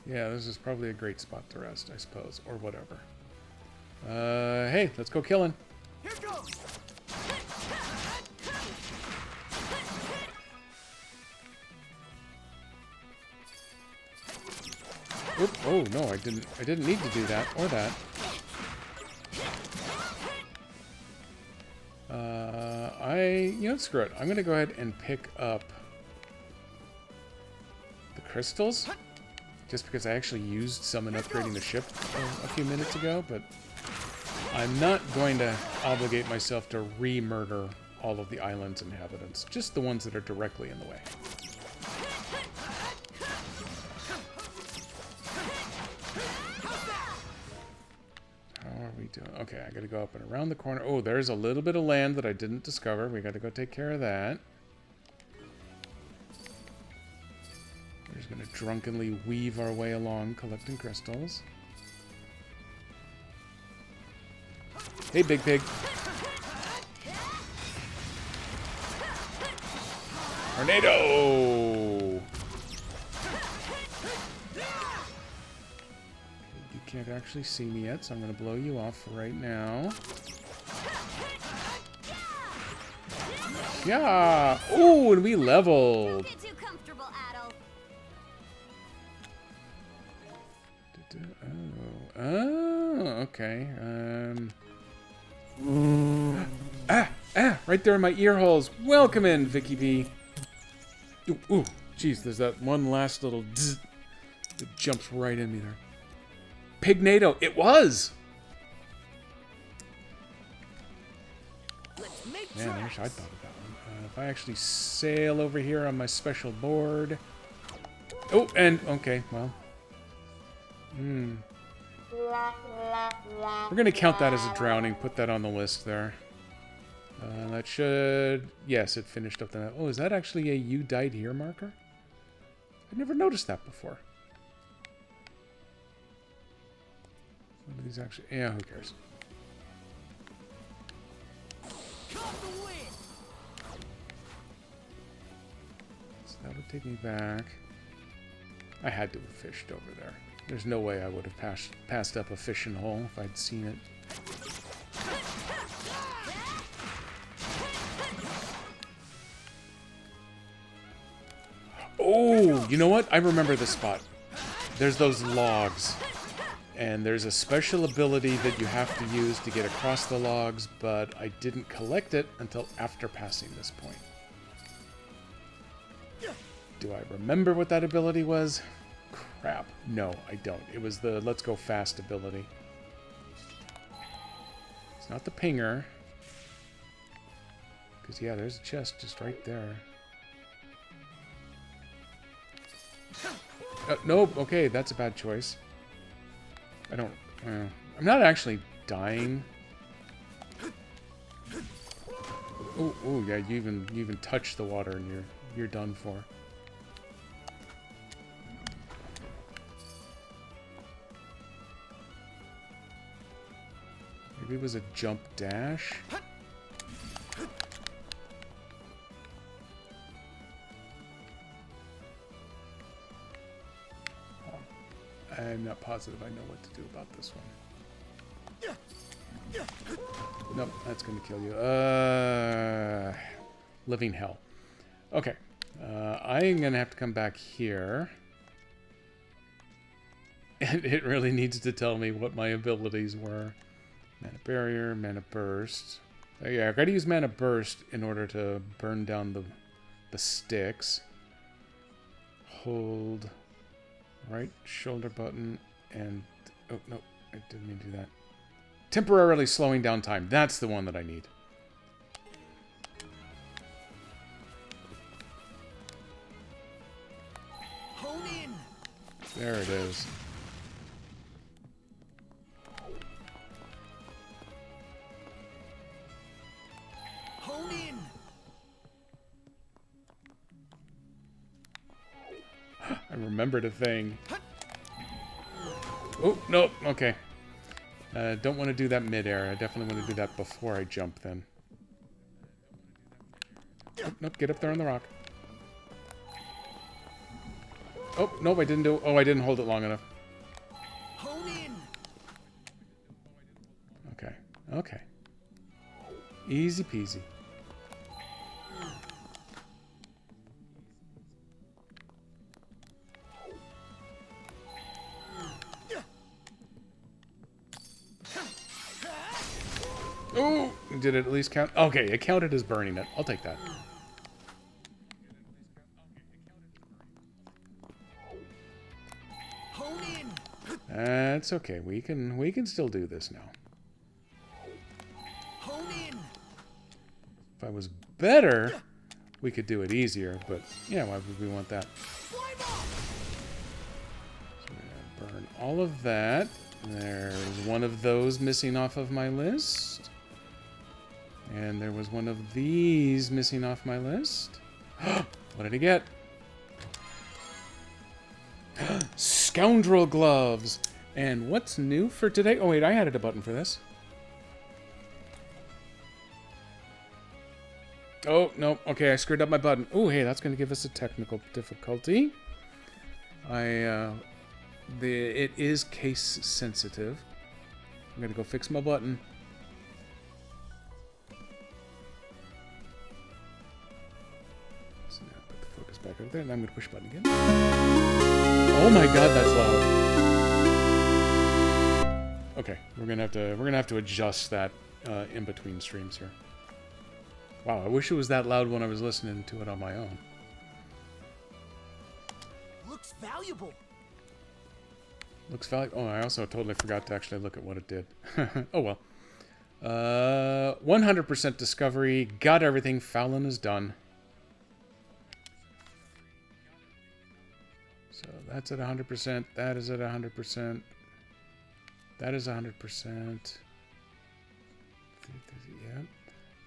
Yeah, this is probably a great spot to rest, I suppose. Or whatever. Hey, let's go killing. Here goes. Oop, oh no, I didn't need to do that or that. You know, screw it. I'm gonna go ahead and pick up the crystals, just because I actually used some in upgrading the ship a few minutes ago, but I'm not going to obligate myself to re-murder all of the island's inhabitants, just the ones that are directly in the way. How are we doing? Okay, I gotta go up and around the corner. Oh, there's a little bit of land that I didn't discover. We gotta go take care of that. We're just gonna drunkenly weave our way along, collecting crystals. Hey, big pig. Tornado! You can't actually see me yet, so I'm going to blow you off right now. Yeah! Ooh, and we leveled! Don't get too comfortable, Adol. Oh, okay. Right there in my ear holes. Welcome in, Vicky B. Ooh, jeez, there's that one last little zzz that jumps right in me there. Pignado, it was! Man, I wish I'd thought of that one. If I actually sail over here on my special board... Oh, and, okay, well... We're going to count that as a drowning, put that on the list there. That should... Yes, it finished up the map. Oh, is that actually a "you died here" marker? I've never noticed that before. What are these actually... Yeah, who cares? So that would take me back. I had to have fished over there. There's no way I would have passed up a fishing hole if I'd seen it. Oh, you know what? I remember this spot. There's those logs. And there's a special ability that you have to use to get across the logs, but I didn't collect it until after passing this point. Do I remember what that ability was? Crap. No, I don't. It was the "let's go fast" ability. It's not the pinger. Because, yeah, there's a chest just right there. Nope. Okay, that's a bad choice. I don't... I'm not actually dying. Oh, yeah, you even touch the water and you're done for. Maybe it was a jump dash. I'm not positive I know what to do about this one. Nope, that's going to kill you. Living hell. Okay. I'm going to have to come back here. And it really needs to tell me what my abilities were. Mana barrier, mana burst. Yeah, I got to use mana burst in order to burn down the sticks. Hold right shoulder button and... Oh, no, I didn't mean to do that. Temporarily slowing down time. That's the one that I need. Hone in. There it is. Hone in. remembered a thing. Oh, nope. Okay. Don't want to do that mid-air. I definitely want to do that before I jump then. Oh, nope, get up there on the rock. Oh, nope, I didn't do... Oh, I didn't hold it long enough. Hone in. Okay, okay. Easy peasy. Oh, did it at least count? Okay, it counted as burning it. I'll take that. Hone in. That's okay. We can still do this now. Hone in. If I was better, we could do it easier, but yeah, why would we want that? So we're gonna burn all of that. There's one of those missing off of my list. And there was one of these missing off my list. What did I get? Scoundrel gloves. And what's new for today? Oh wait, I added a button for this. Oh, no. Okay, I screwed up my button. Oh, hey, that's going to give us a technical difficulty. It is case sensitive. I'm going to go fix my button. So now put the focus back over there, and I'm going to push the button again. Oh my god, that's loud. Okay, we're gonna have to adjust that in between streams here. Wow, I wish it was that loud when I was listening to it on my own. Looks valuable. Looks valuable. Oh, I also totally forgot to actually look at what it did. Oh well. 100% discovery. Got everything. Fallon is done. So that's at 100%. That is at 100%. That is 100%. Yeah.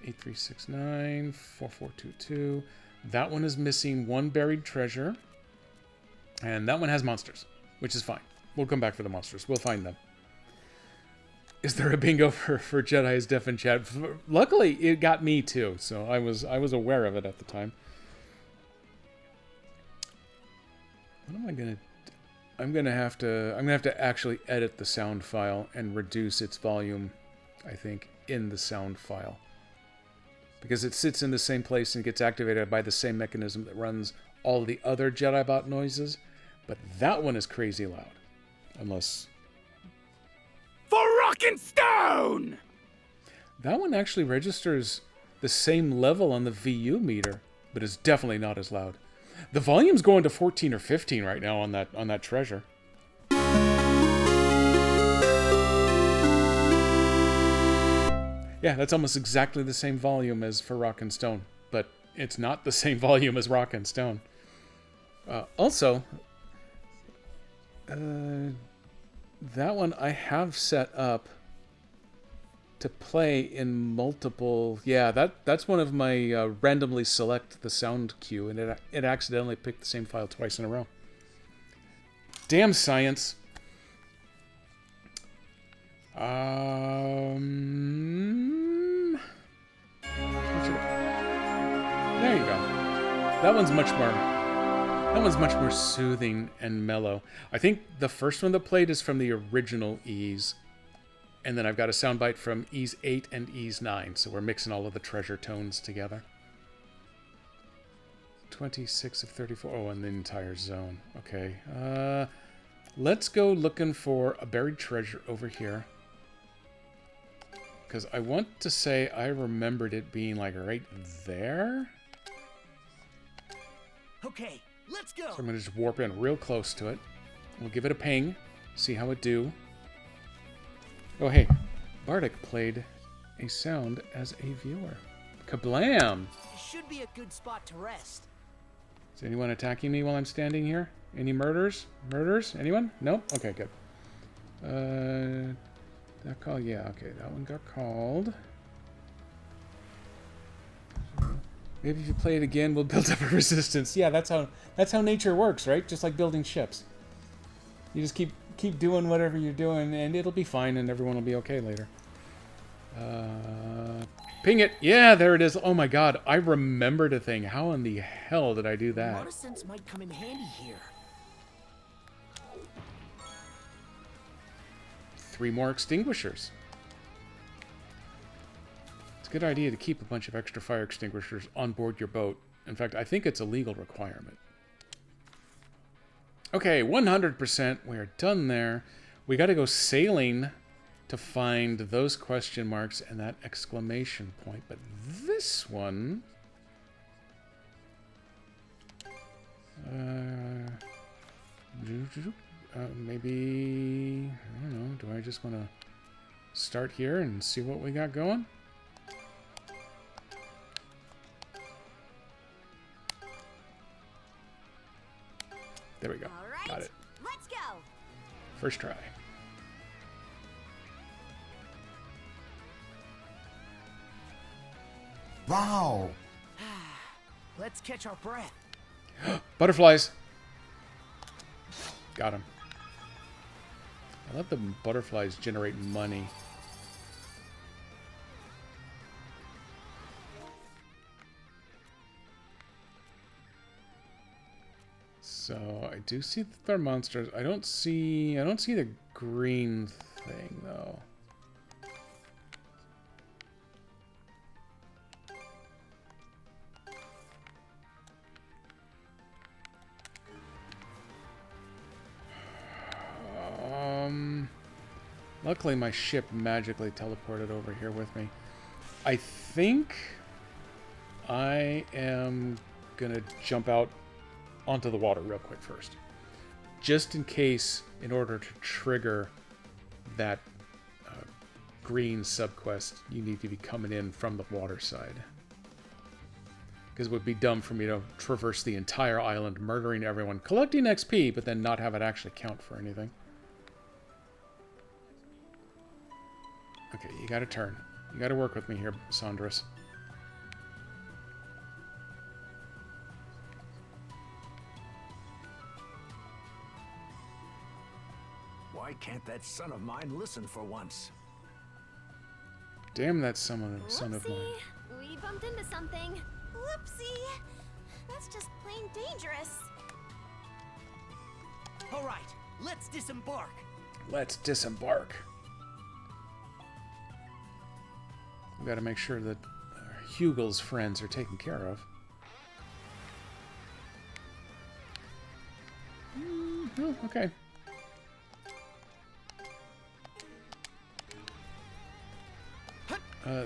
8369, 4422. That one is missing one buried treasure. And that one has monsters, which is fine. We'll come back for the monsters. We'll find them. Is there a bingo for Jedi's Deaf in chat? Luckily, it got me too, so I was aware of it at the time. What am I gonna? I'm gonna have to actually edit the sound file and reduce its volume, I think, in the sound file. Because it sits in the same place and gets activated by the same mechanism that runs all the other Jedi bot noises. But that one is crazy loud. Unless... For rockin' stone! That one actually registers the same level on the VU meter, but it's definitely not as loud. The volume's going to 14 or 15 right now on that treasure. Yeah, that's almost exactly the same volume as for Rock and Stone, but it's not the same volume as Rock and Stone. Also, that one I have set up to play in multiple... Yeah, that's one of my randomly select the sound cue, and it accidentally picked the same file twice in a row. Damn science. There you go. That one's much more soothing and mellow. I think the first one that played is from the original Ease. And then I've got a soundbite from Ease 8 and Ease 9, so we're mixing all of the treasure tones together. 26 of 34. Oh, and the entire zone. Okay. Let's go looking for a buried treasure over here. Because I want to say I remembered it being like right there. Okay, let's go. So I'm going to just warp in real close to it. We'll give it a ping. See how it do. Oh, hey. Bardic played a sound as a viewer. Kablam! Should be a good spot to rest. Is anyone attacking me while I'm standing here? Any murders? Murders? Anyone? Nope? Okay, good. That call? Yeah, okay. That one got called. Maybe if you play it again, we'll build up a resistance. Yeah, that's how nature works, right? Just like building ships. You just keep doing whatever you're doing, and it'll be fine, and everyone will be okay later. Ping it. Yeah, there it is. Oh my god, I remembered a thing. How in the hell did I do that? Water sense might come in handy here. 3 more extinguishers. It's a good idea to keep a bunch of extra fire extinguishers on board your boat. In fact, I think it's a legal requirement. Okay, 100%. We are done there. We got to go sailing to find those question marks and that exclamation point. But this one... maybe... I don't know. Do I just want to start here and see what we got going? There we go. All right, Got it. let's go. First try. Wow! Let's catch our breath. Butterflies. Got him. I let the butterflies generate money. So I do see the third monsters. I don't see the green thing though. Luckily my ship magically teleported over here with me. I think I am gonna jump out onto the water real quick first. Just in case, in order to trigger that green subquest, you need to be coming in from the water side. Because it would be dumb for me to traverse the entire island, murdering everyone, collecting XP, but then not have it actually count for anything. Okay, you gotta turn. You gotta work with me here, Saunders. Why can't that son of mine listen for once? Damn that son of mine. Whoopsie. We bumped into something. Whoopsie. That's just plain dangerous. All right, let's disembark. Let's disembark. We gotta make sure that Hugel's friends are taken care of. Oh, okay.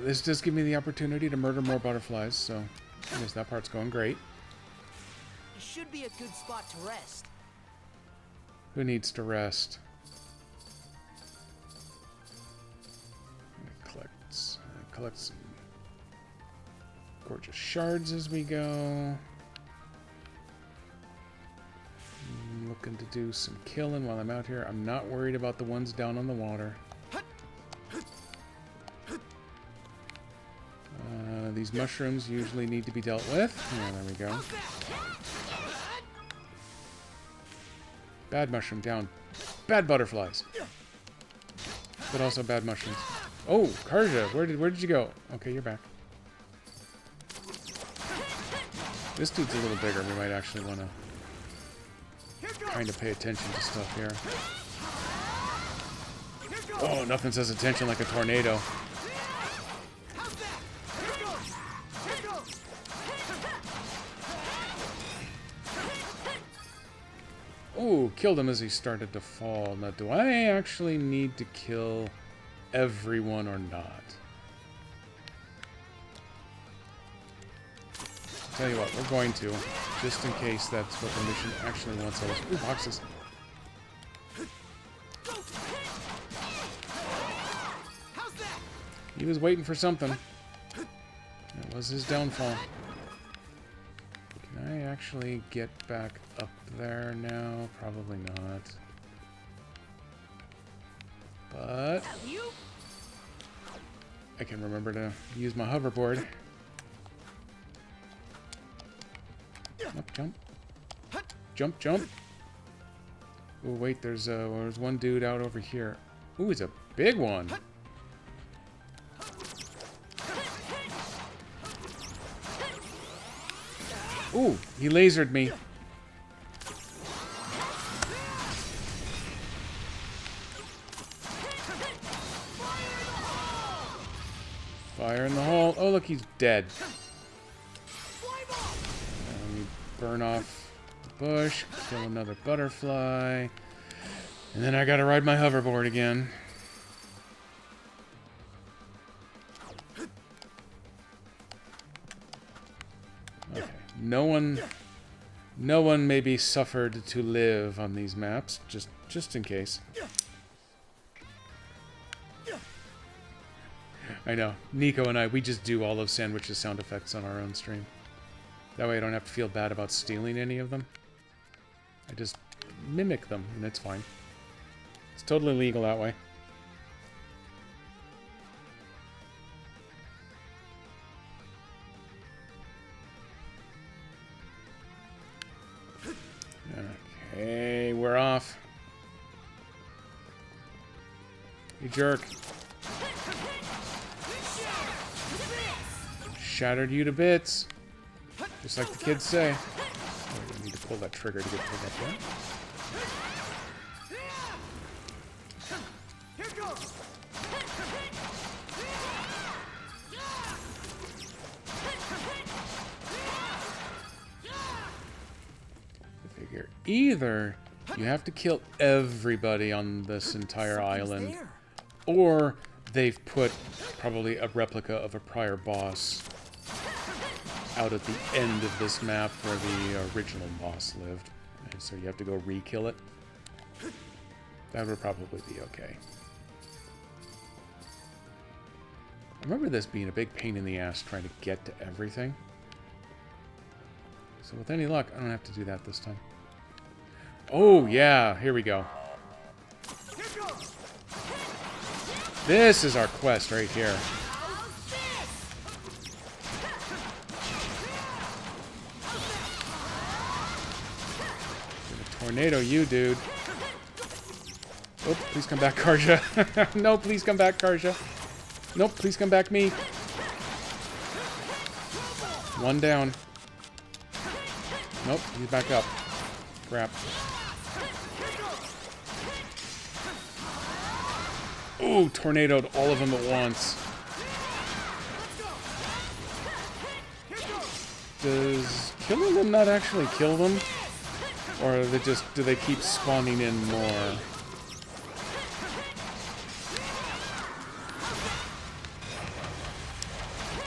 This does give me the opportunity to murder more butterflies, so I guess that part's going great. It should be a good spot to rest. Who needs to rest? Collect some gorgeous shards as we go. I'm looking to do some killing while I'm out here. I'm not worried about the ones down on the water. These mushrooms usually need to be dealt with. Yeah, there we go. Bad mushroom down. Bad butterflies. But also bad mushrooms. Oh, Karja, where did you go? Okay, you're back. This dude's a little bigger. We might actually want to kind of pay attention to stuff here. Oh, nothing says attention like a tornado. Oh, killed him as he started to fall. Now, do I actually need to kill everyone or not? Tell you what, we're going to, just in case that's what the mission actually wants us. Ooh, boxes. He was waiting for something. That was his downfall. Can I actually get back up there now? Probably not. But I can remember to use my hoverboard. Jump. Jump, jump. Oh, wait, there's one dude out over here. Ooh, it's a big one. Ooh, he lasered me. Fire in the hole. Oh, look, he's dead. Let me burn off the bush, kill another butterfly. And then I gotta ride my hoverboard again. Okay. No one may be suffered to live on these maps, just in case. I know. Nico and I, we just do all of Sandwich's sound effects on our own stream. That way I don't have to feel bad about stealing any of them. I just mimic them, and it's fine. It's totally legal that way. Okay, we're off. You jerk. Shattered you to bits. Just like the kids say. Oh, I need to pull that trigger to get pulled up there. I figure either you have to kill everybody on this entire island, or they've put probably a replica of a prior boss out at the end of this map where the original boss lived. And so you have to go re-kill it. That would probably be okay. I remember this being a big pain in the ass trying to get to everything. So with any luck, I don't have to do that this time. Oh, yeah, here we go. This is our quest right here. Tornado you, dude. Oh, please come back, Karja. No, please come back, Karja. Nope, please come back, me. One down. Nope, he's back up. Crap. Ooh, tornadoed all of them at once. Does killing them not actually kill them? Or do they keep spawning in more?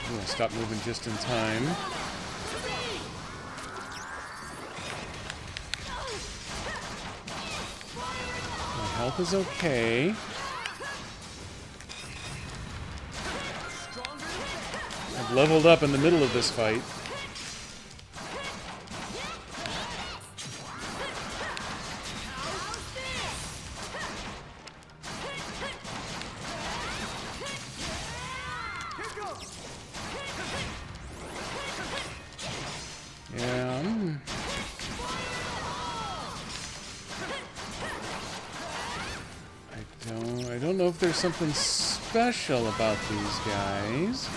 I'm gonna stop moving just in time. My health is okay. I've leveled up in the middle of this fight. There's something special about these guys,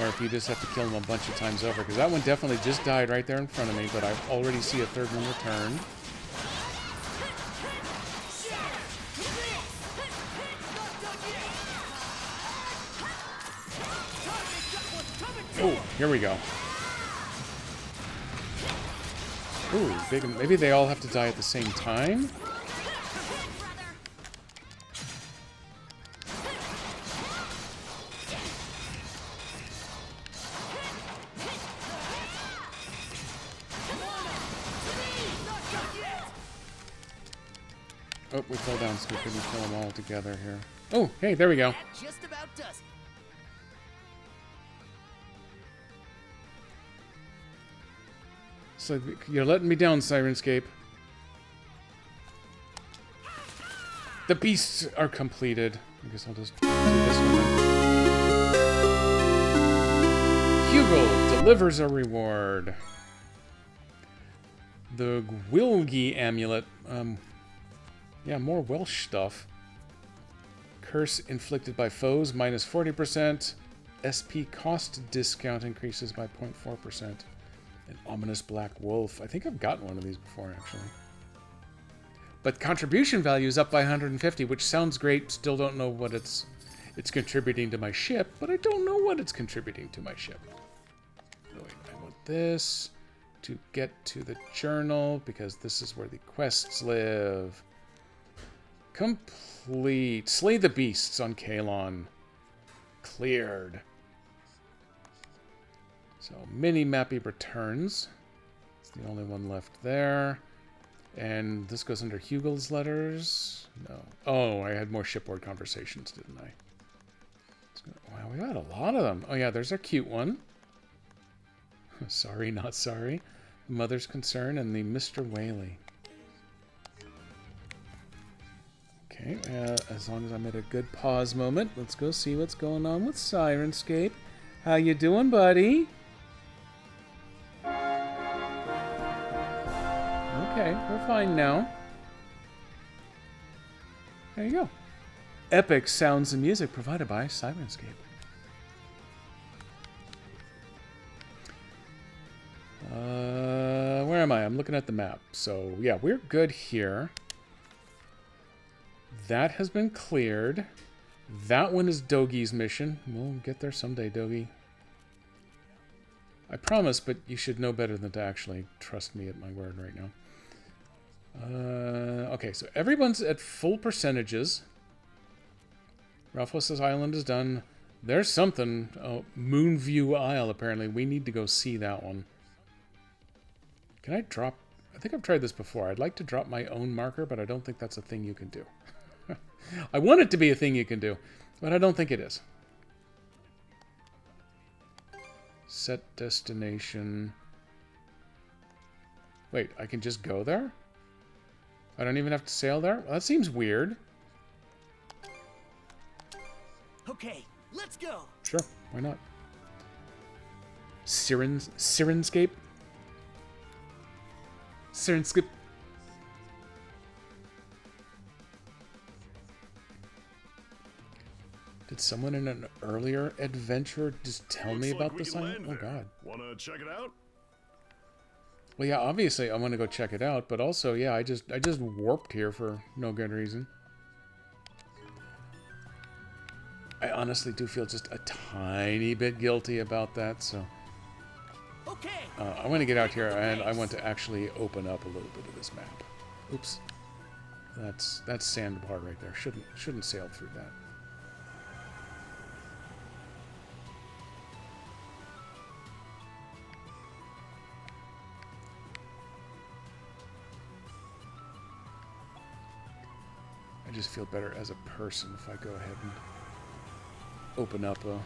or if you just have to kill them a bunch of times over, because that one definitely just died right there in front of me, but I already see a third one return. Oh, here we go. Ooh, big. Maybe they all have to die at the same time? Oh, we fell down, so we couldn't kill them all together here. Oh, hey, there we go. That just about does it. So you're letting me down, Sirenscape. The beasts are completed. I guess I'll just do this one then. Hugo delivers a reward. The Wilgi amulet. Yeah, more Welsh stuff. Curse inflicted by foes, minus 40%. SP cost discount increases by 0.4%. An ominous black wolf. I think I've gotten one of these before, actually. But contribution value is up by 150, which sounds great. Still don't know what it's contributing to my ship, but I don't know what it's contributing to my ship. Oh, wait, I want this to get to the journal, because this is where the quests live. Complete. Slay the beasts on Kalon. Cleared. So, mini-mappy returns. It's the only one left there. And this goes under Hugel's letters. No. Oh, I had more shipboard conversations, didn't I? Wow, we got a lot of them. Oh, yeah, there's our cute one. Sorry, not sorry. Mother's Concern and the Mr. Whaley. Okay, as long as I'm at a good pause moment, let's go see what's going on with Sirenscape. How you doing, buddy? Okay, we're fine now. There you go. Epic sounds and music provided by Sirenscape. Where am I? I'm looking at the map. So, yeah, we're good here. That has been cleared. That one is Dogi's mission. We'll get there someday, Dogi. I promise, but you should know better than to actually trust me at my word right now. Okay, so everyone's at full percentages. Ralphos' Island is done. There's something. Oh, Moonview Isle, apparently. We need to go see that one. Can I drop... I think I've tried this before. I'd like to drop my own marker, but I don't think that's a thing you can do. I want it to be a thing you can do, but I don't think it is. Set destination. Wait, I can just go there? I don't even have to sail there? Well, that seems weird. Okay, let's go. Sure, why not? Sirenscape? Sirenscape. Did someone in an earlier adventure just tell me about this island? Oh god. Wanna check it out? Well, yeah, obviously I want to go check it out, but also, yeah, I just warped here for no good reason. I honestly do feel just a tiny bit guilty about that, so... Okay. I want to get out here, and I want to actually open up a little bit of this map. Oops. That's sandbar right there. Shouldn't sail through that. I just feel better as a person if I go ahead and open up a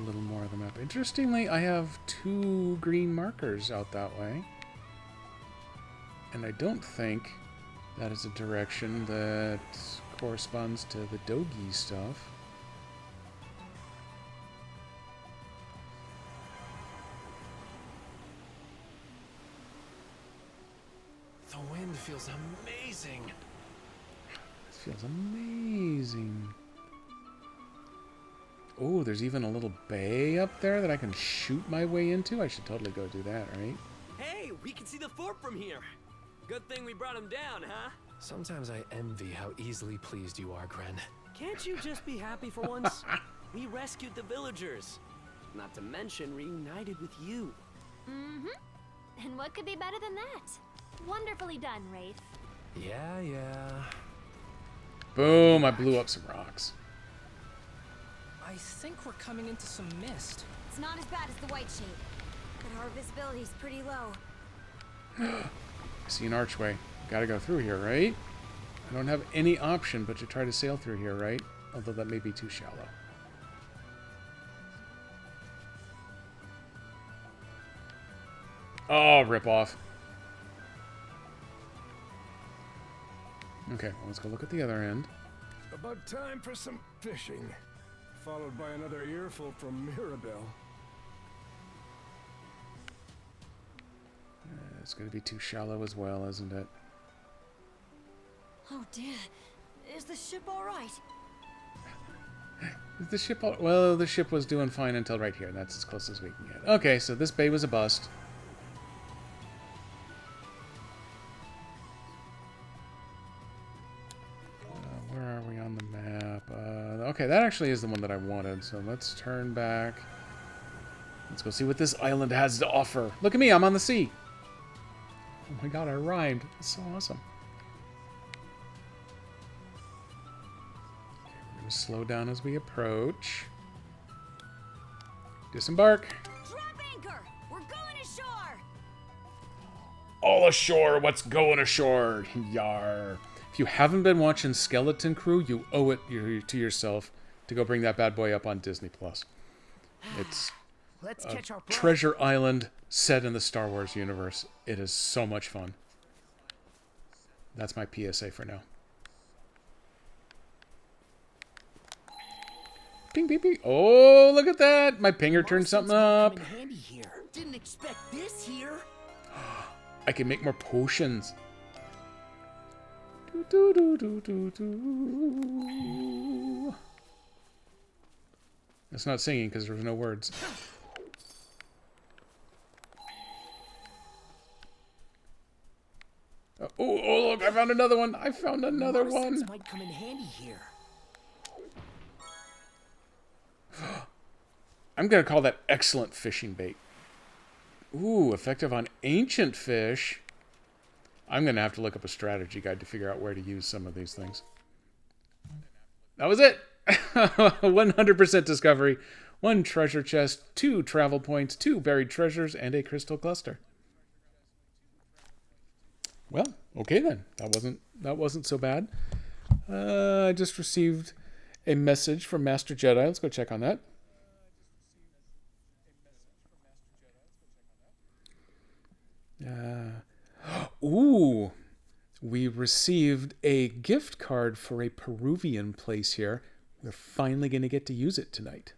little more of the map. Interestingly, I have 2 green markers out that way. And I don't think that is a direction that corresponds to the Dogi stuff. The wind feels amazing. This feels amazing. Oh, there's even a little bay up there that I can shoot my way into. I should totally go do that, right? Hey, we can see the fort from here. Good thing we brought him down, huh? Sometimes I envy how easily pleased you are, Gren. Can't you just be happy for once? We rescued the villagers. Not to mention reunited with you. Mm-hmm. And what could be better than that? Wonderfully done, Wraith. Yeah. Boom, I blew up some rocks. I think we're coming into some mist. It's not as bad as the white shade, but our visibility's pretty low. I see an archway. Gotta go through here, right? I don't have any option but to try to sail through here, right? Although that may be too shallow. Oh, rip off. Okay, well, let's go look at the other end. About time for some fishing. Followed by another earful from Mirabelle. It's going to be too shallow as well, isn't it? Oh dear. Is the ship alright? Is the ship... Well, the ship was doing fine until right here. That's as close as we can get. Okay, so this bay was a bust. Where are we on the map? Okay, that actually is the one that I wanted. So let's turn back. Let's go see what this island has to offer. Look at me, I'm on the sea. Oh my god, I rhymed. That's so awesome. Okay, we're going to slow down as we approach. Disembark. Drop anchor! We're going ashore! All ashore, what's going ashore? Yar. If you haven't been watching Skeleton Crew, you owe it to yourself to go bring that bad boy up on Disney+. It's Let's catch our breath. Treasure Island set in the Star Wars universe. It is so much fun. That's my PSA for now. Ping, ping, ping. Oh, look at that. My pinger turned something up. Come in handy here. Didn't expect this here. I can make more potions. Do, do, do, do, do. It's not singing because there's no words. Oh, look, I found another one. I found another one. Might come in handy here. I'm going to call that excellent fishing bait. Ooh, effective on ancient fish. I'm going to have to look up a strategy guide to figure out where to use some of these things. That was it. 100% discovery. 1 treasure chest, 2 travel points, 2 buried treasures, and a crystal cluster. Well, okay then. That wasn't so bad. I just received a message from Master Jedi. Let's go check on that. Ooh, we received a gift card for a Peruvian place here. We're finally going to get to use it tonight.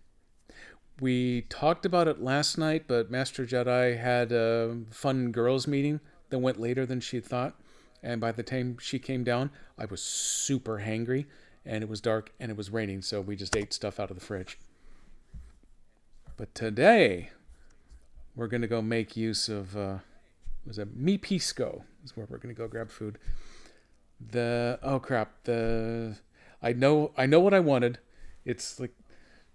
We talked about it last night, but Master Jedi had a fun girls meeting that went later than she thought. And by the time she came down, I was super hangry, and it was dark, and it was raining, so we just ate stuff out of the fridge. But today, we're going to go make use of... was it Mi Pisco is where we're going to go grab food. Oh crap, I know what I wanted. It's like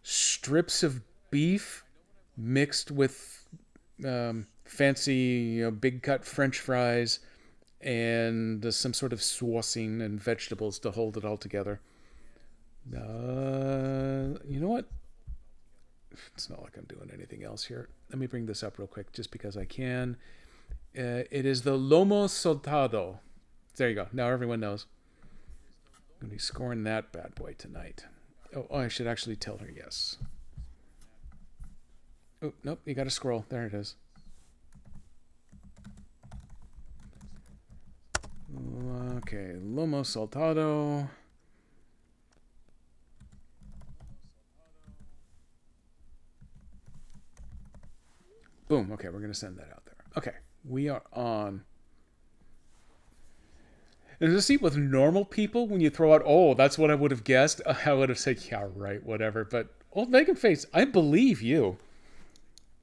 strips of beef mixed with fancy, big cut French fries and some sort of saucing and vegetables to hold it all together. You know what? It's not like I'm doing anything else here. Let me bring this up real quick just because I can. It is the lomo saltado. There you go. Now everyone knows. I'm going to be scoring that bad boy tonight. Oh, I should actually tell her yes. Oh, nope. You got to scroll. There it is. Okay. Lomo saltado. Boom. Okay, we're going to send that out there. Okay. We are on. And to see with normal people, when you throw out, oh, that's what I would have guessed, I would have said, yeah, right, whatever. But Old Megan Face, I believe you.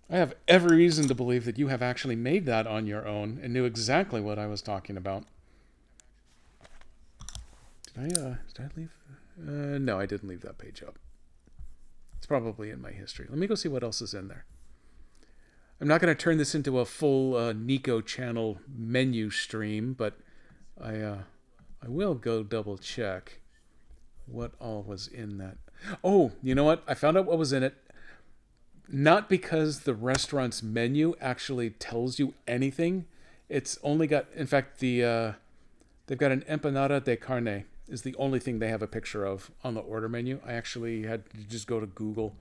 I have every reason to believe that you have actually made that on your own and knew exactly what I was talking about. Did I leave? No, I didn't leave that page up. It's probably in my history. Let me go see what else is in there. I'm not going to turn this into a full Nico channel menu stream, but I will go double check what all was in that. Oh, you know what? I found out what was in it. Not because the restaurant's menu actually tells you anything. It's only got, in fact, they've got an empanada de carne is the only thing they have a picture of on the order menu. I actually had to just go to Google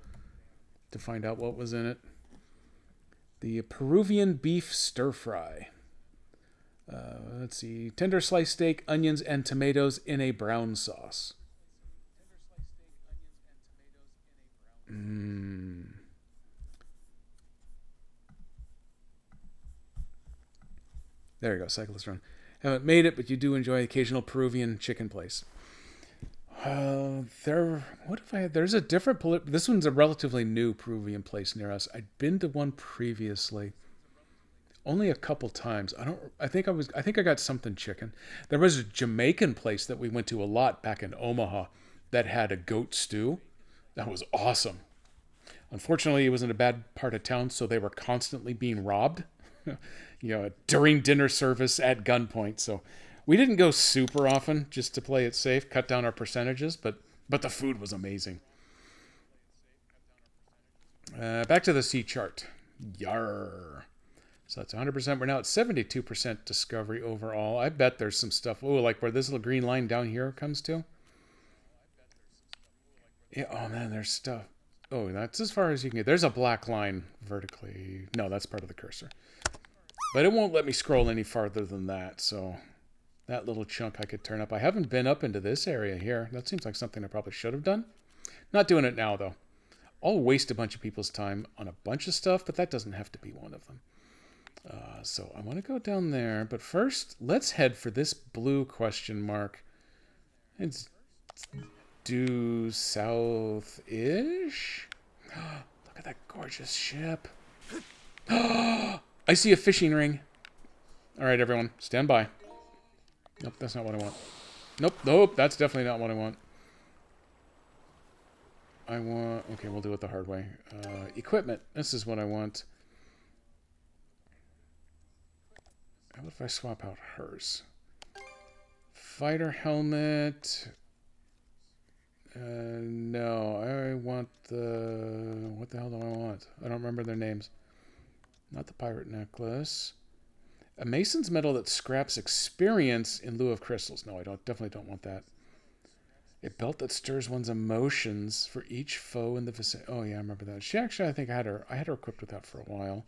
to find out what was in it. The Peruvian beef stir fry. Let's see. Tender sliced steak, onions, and tomatoes in a brown sauce. There you go, Cyclist Run. Haven't made it, but you do enjoy occasional Peruvian chicken place. What if I had? There's a different. This one's a relatively new Peruvian place near us. I'd been to one previously, only a couple times. I think I got something chicken. There was a Jamaican place that we went to a lot back in Omaha that had a goat stew. That was awesome. Unfortunately, it was in a bad part of town, so they were constantly being robbed. During dinner service at gunpoint. So we didn't go super often just to play it safe, cut down our percentages, but the food was amazing. Back to the sea chart. Yarr. So that's 100%. We're now at 72% discovery overall. I bet there's some stuff. Oh, like where this little green line down here comes to. Yeah. Oh man, there's stuff. Oh, that's as far as you can get. There's a black line vertically. No, that's part of the cursor. But it won't let me scroll any farther than that, so that little chunk I could turn up. I haven't been up into this area here. That seems like something I probably should have done. Not doing it now, though. I'll waste a bunch of people's time on a bunch of stuff, but that doesn't have to be one of them. So I want to go down there, but first, let's head for this blue question mark. It's due south-ish. Look at that gorgeous ship. I see a fishing ring. All right, everyone, stand by. Nope, that's not what I want. Nope, that's definitely not what I want. Okay, we'll do it the hard way. Equipment, this is what I want. How about if I swap out hers? Fighter helmet. No, I want the... What the hell do I want? I don't remember their names. Not the pirate necklace. A mason's medal that scraps experience in lieu of crystals. No, I definitely don't want that. A belt that stirs one's emotions for each foe in the vicinity. Oh yeah, I remember that. She actually, I think I had her equipped with that for a while.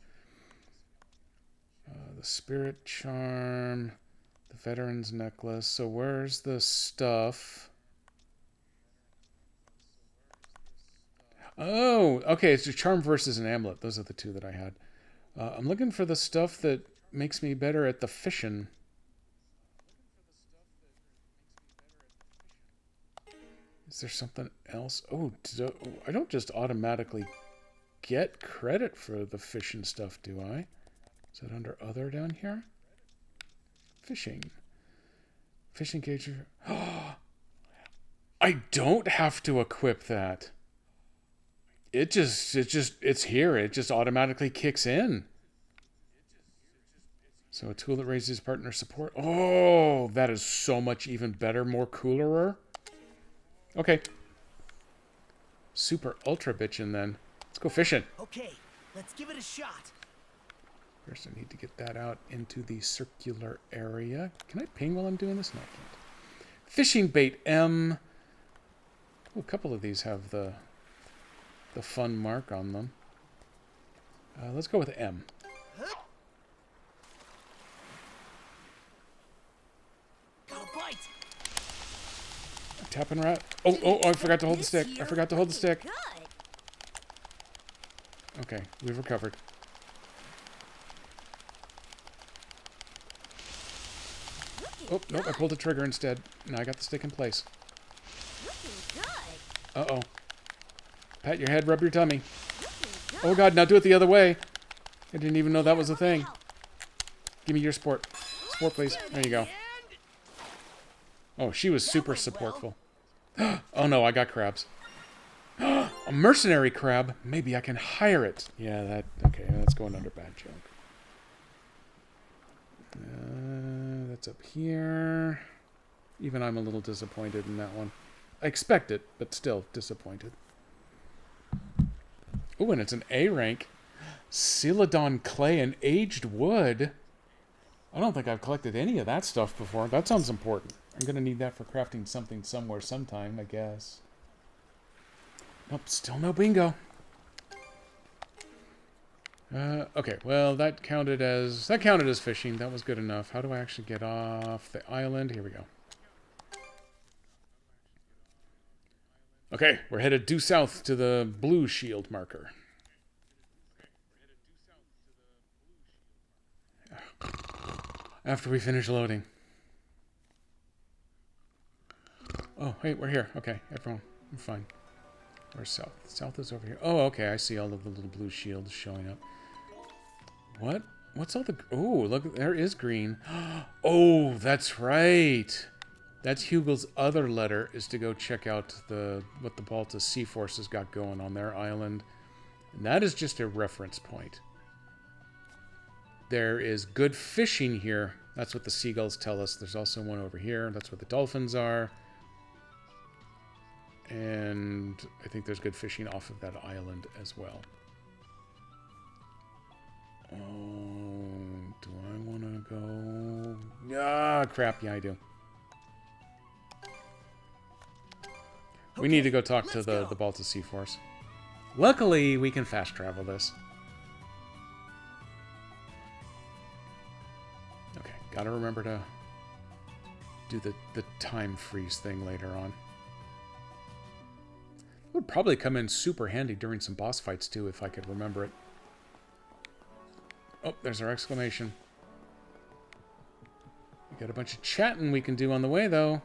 The spirit charm, the veteran's necklace. So where's the stuff? Oh, okay. It's a charm versus an amulet. Those are the two that I had. I'm looking for the stuff that makes me better at the fishing. Is there something else? Oh, I don't just automatically get credit for the fishing stuff, do I? Is that under other down here? Fishing. Fishing cage. I don't have to equip that. It's here. It just automatically kicks in. So a tool that raises partner support. Oh, that is so much even better, more cooler. Okay. Super ultra bitchin' then. Let's go fishing. Okay, let's give it a shot. First I need to get that out into the circular area. Can I ping while I'm doing this? No, I can't. Fishing bait M. Ooh, a couple of these have the fun mark on them. Let's go with M. Got a bite. Tapping rat. Oh, I forgot to hold the stick. I forgot to hold the stick. Okay, we've recovered. Oh, nope, I pulled the trigger instead. Now I got the stick in place. Uh-oh. Pat your head, rub your tummy. Oh god, now do it the other way. I didn't even know that was a thing. Give me your sport. Sport, please. There you go. Oh, she was super supportful. Oh no, I got crabs. A mercenary crab. Maybe I can hire it. Yeah, okay, that's going under bad junk. That's up here. Even I'm a little disappointed in that one. I expect it, but still disappointed. Oh, and it's an A rank. Celadon clay and aged wood. I don't think I've collected any of that stuff before. That sounds important. I'm going to need that for crafting something somewhere sometime, I guess. Nope, still no bingo. Okay, well, that counted as fishing. That was good enough. How do I actually get off the island? Here we go. Okay, we're headed due south to the blue shield marker. after we finish loading. Oh, hey, we're here. Okay, everyone, I'm fine. Where's south? South is over here. Oh, okay, I see all of the little blue shields showing up. What? What's all the... Oh, look, there is green. Oh, that's right. That's Hugel's other letter, is to go check out what the Balta Sea Force has got going on their island. And that is just a reference point. There is good fishing here. That's what the seagulls tell us. There's also one over here. That's where the dolphins are. And I think there's good fishing off of that island as well. Oh, do I want to go? Ah, crap. Yeah, I do. We need to go talk to the Balta Sea Force. Luckily, we can fast travel this. Okay, gotta remember to do the time freeze thing later on. It would probably come in super handy during some boss fights too, if I could remember it. Oh, there's our exclamation. We got a bunch of chatting we can do on the way, though.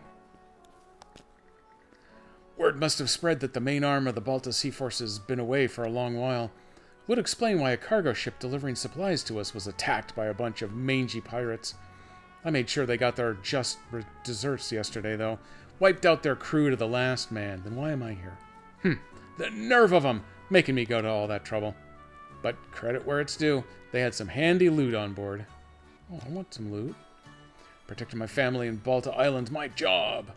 Word must have spread that the main arm of the Balta Sea Force has been away for a long while. Would explain why a cargo ship delivering supplies to us was attacked by a bunch of mangy pirates. I made sure they got their just desserts yesterday, though. Wiped out their crew to the last man. Then why am I here? The nerve of them, making me go to all that trouble. But credit where it's due, they had some handy loot on board. Oh, I want some loot. Protecting my family in Balta Island's my job.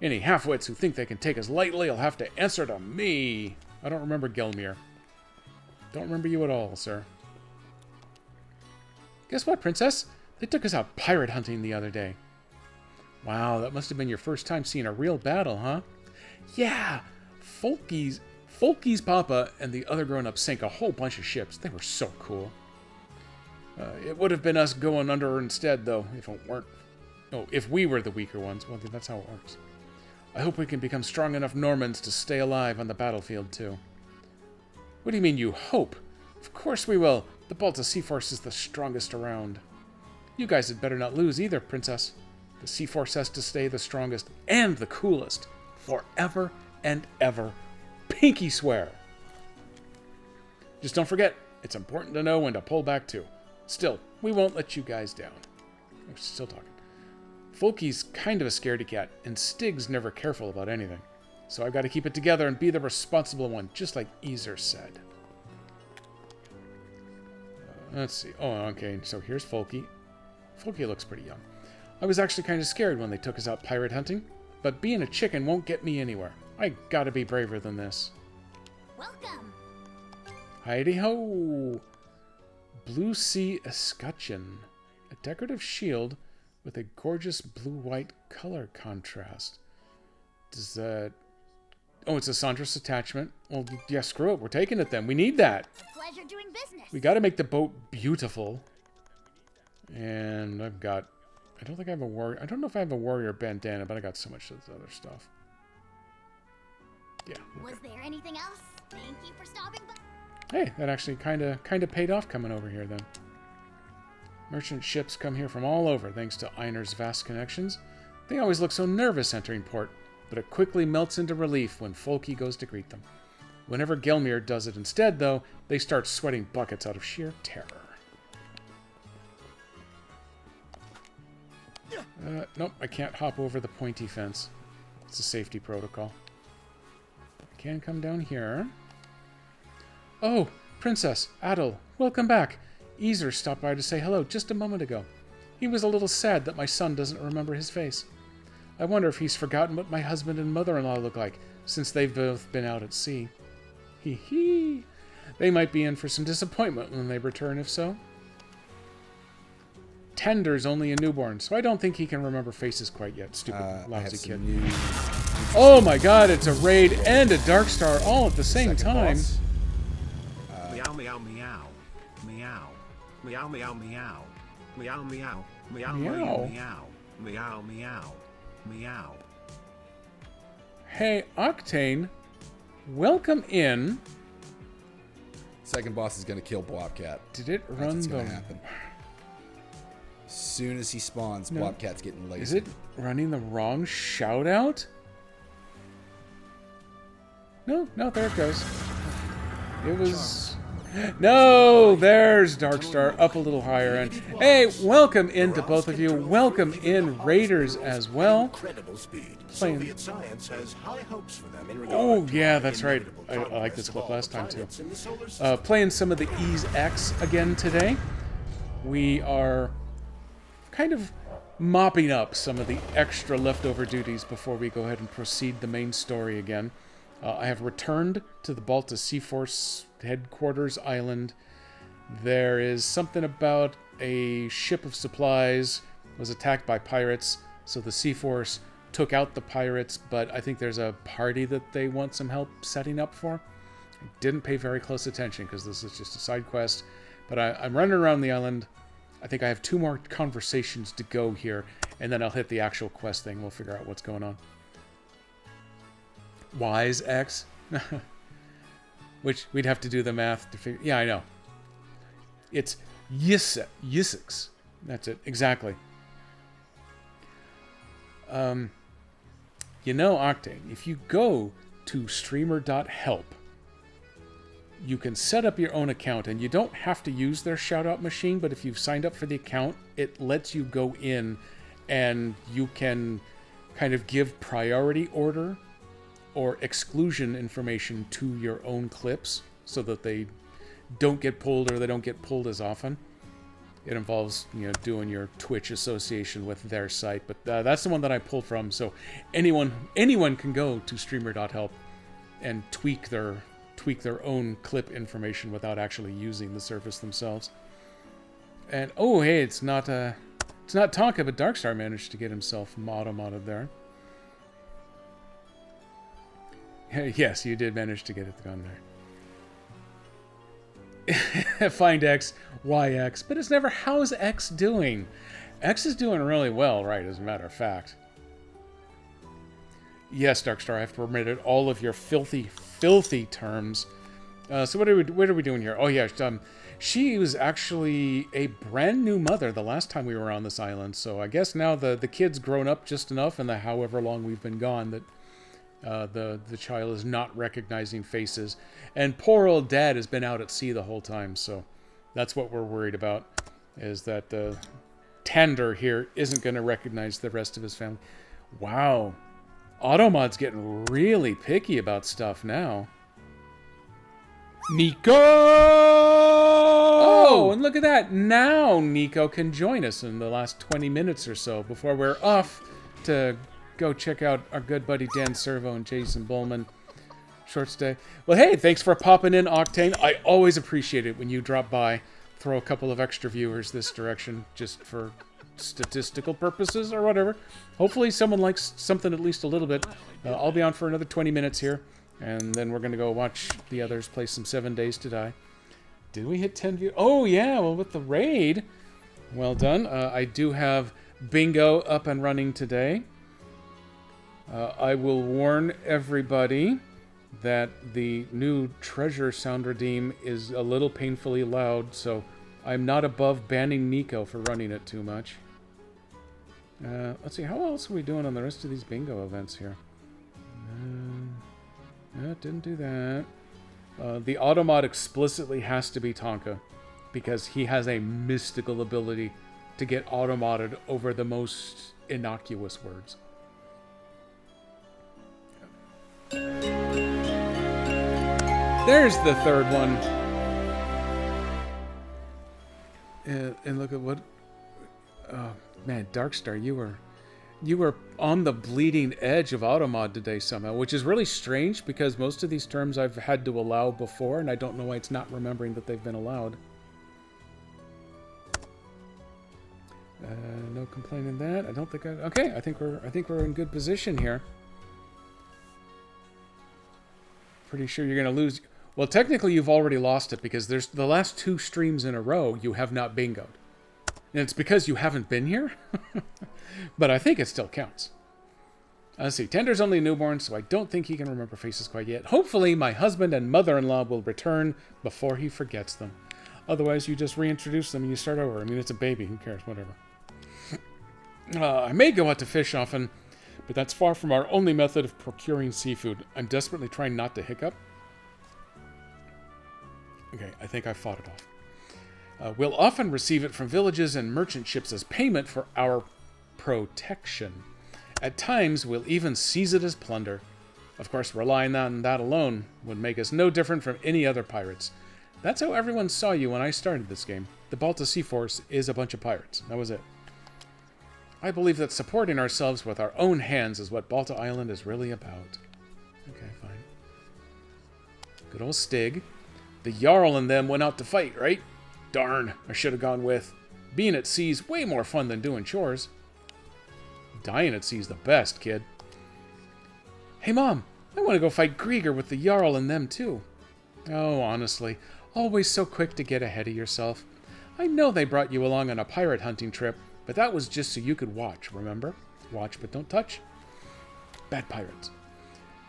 Any half-wits who think they can take us lightly will have to answer to me. I don't remember Gelmir. Don't remember you at all, sir. Guess what, Princess? They took us out pirate hunting the other day. Wow, that must have been your first time seeing a real battle, huh? Yeah, Folky's papa and the other grown-ups sank a whole bunch of ships. They were so cool. It would have been us going under instead, though, if it weren't... Oh, if we were the weaker ones. Well, that's how it works. I hope we can become strong enough Normans to stay alive on the battlefield, too. What do you mean, you hope? Of course we will. The Balta Sea Force is the strongest around. You guys had better not lose either, Princess. The Sea Force has to stay the strongest and the coolest. Forever and ever. Pinky swear. Just don't forget, it's important to know when to pull back too. Still, we won't let you guys down. We're still talking. Folky's kind of a scaredy cat, and Stig's never careful about anything. So I've got to keep it together and be the responsible one, just like Ezer said. Let's see. Oh, okay, so here's Folky. Folky looks pretty young. I was actually kind of scared when they took us out pirate hunting, but being a chicken won't get me anywhere. I gotta be braver than this. Welcome. Heidi-ho! Blue Sea Escutcheon. A decorative shield with a gorgeous blue-white color contrast. Does that... Oh, it's a Sandras attachment. Well, yeah, screw it. We're taking it then. We need that. A pleasure doing business. We gotta make the boat beautiful. And I've got... I don't think I have a warrior... I don't know if I have a warrior bandana, but I got so much of this other stuff. Yeah. Okay. Was there anything else? Thank you for stopping by. Hey, that actually kind of paid off coming over here then. Merchant ships come here from all over thanks to Einar's vast connections. They always look so nervous entering port, but it quickly melts into relief when Folky goes to greet them. Whenever Gelmir does it instead, though, they start sweating buckets out of sheer terror. Nope, I can't hop over the pointy fence. It's a safety protocol. I can come down here. Oh, Princess, Adel, welcome back. Ezer stopped by to say hello just a moment ago. He was a little sad that my son doesn't remember his face. I wonder if he's forgotten what my husband and mother-in-law look like, since they've both been out at sea. Hee hee. They might be in for some disappointment when they return, if so. Tender's only a newborn, so I don't think he can remember faces quite yet. Stupid, lousy kid. Oh my god, it's a raid and a Darkstar all at the same time. Meow, meow, meow. Meow. Meow, meow, meow. Meow, meow. Meow, meow, meow. Meow, meow. Meow. Hey, Octane. Welcome in. Second boss is going to kill Blobcat. Did it run the... Happen. soon as he spawns, Bobcat's getting lazy. Is it running the wrong shout-out? No, there it goes. It was... No, there's Darkstar up a little higher. And hey, welcome in to both of you. Welcome in Raiders as well. Playing... Oh, yeah, that's right. I like this clip last time, too. Playing some of the Ease X again today. We are kind of mopping up some of the extra leftover duties before we go ahead and proceed the main story again. I have returned to the Balta Sea Force headquarters island. There is something about a ship of supplies was attacked by pirates, so the Sea Force took out the pirates, but I think there's a party that they want some help setting up for. I didn't pay very close attention because this is just a side quest, but I'm running around the island. I think I have 2 more conversations to go here, and then I'll hit the actual quest thing. We'll figure out what's going on. Wise X? Which we'd have to do the math to figure... Yeah, I know. It's Yisix. That's it. Exactly. You know, Octane, if you go to streamer.help, you can set up your own account, and you don't have to use their shout-out machine, but if you've signed up for the account, it lets you go in, and you can kind of give priority order or exclusion information to your own clips so that they don't get pulled or they don't get pulled as often. It involves, you know, doing your Twitch association with their site, but that's the one that I pulled from. So anyone can go to streamer.help and tweak their own clip information without actually using the service themselves. And oh, hey, it's not Tonka, but Darkstar managed to get himself modded there. Yes, you did manage to get it on there. Find X, YX, but it's never, how's X doing? X is doing really well, right, as a matter of fact. Yes, Darkstar, I've permitted all of your filthy terms. So what are we doing here? Oh, yeah, she was actually a brand new mother the last time we were on this island, so I guess now the kid's grown up just enough in the however long we've been gone that the child is not recognizing faces. And poor old dad has been out at sea the whole time, so that's what we're worried about, is that Tander here isn't going to recognize the rest of his family. Wow. Automod's getting really picky about stuff now. Nico! Oh, and look at that. Now Nico can join us in the last 20 minutes or so before we're off to go check out our good buddy Dan Servo and Jason Bullman. Short stay. Well, hey, thanks for popping in, Octane. I always appreciate it when you drop by. Throw a couple of extra viewers this direction just for statistical purposes or whatever. Hopefully someone likes something at least a little bit. I'll be on for another 20 minutes here, and then we're going to go watch the others play some 7 Days to Die. Did we hit 10 views? Oh, yeah, well, with the raid. Well done. I do have bingo up and running today. I will warn everybody that the new treasure sound redeem is a little painfully loud, so I'm not above banning Nico for running it too much. Let's see, how else are we doing on the rest of these bingo events here? Didn't do that. The Automod explicitly has to be Tonka, because he has a mystical ability to get automodded over the most innocuous words. There's the third one. And look at what... Oh, man, Darkstar, you were on the bleeding edge of Automod today somehow, which is really strange because most of these terms I've had to allow before, and I don't know why it's not remembering that they've been allowed. No complaining that. I don't think okay, I think we're in good position here. Pretty sure you're going to lose. Well, technically you've already lost it because there's the last 2 streams in a row you have not bingoed. And it's because you haven't been here. But I think it still counts. Let's see. Tender's only a newborn, so I don't think he can remember faces quite yet. Hopefully my husband and mother-in-law will return before he forgets them. Otherwise, you just reintroduce them and you start over. I mean, it's a baby. Who cares? Whatever. I may go out to fish often, but that's far from our only method of procuring seafood. I'm desperately trying not to hiccup. Okay, I think I fought it off. We'll often receive it from villages and merchant ships as payment for our protection. At times, we'll even seize it as plunder. Of course, relying on that alone would make us no different from any other pirates. That's how everyone saw you when I started this game. The Balta Sea Force is a bunch of pirates. That was it. I believe that supporting ourselves with our own hands is what Balta Island is really about. Okay, fine. Good old Stig. The Jarl and them went out to fight, right? Darn, I should have gone with. Being at sea's way more fun than doing chores. Dying at sea's the best, kid. Hey, Mom, I want to go fight Grieger with the Jarl and them, too. Oh, honestly, always so quick to get ahead of yourself. I know they brought you along on a pirate hunting trip, but that was just so you could watch, remember? Watch, but don't touch. Bad pirates.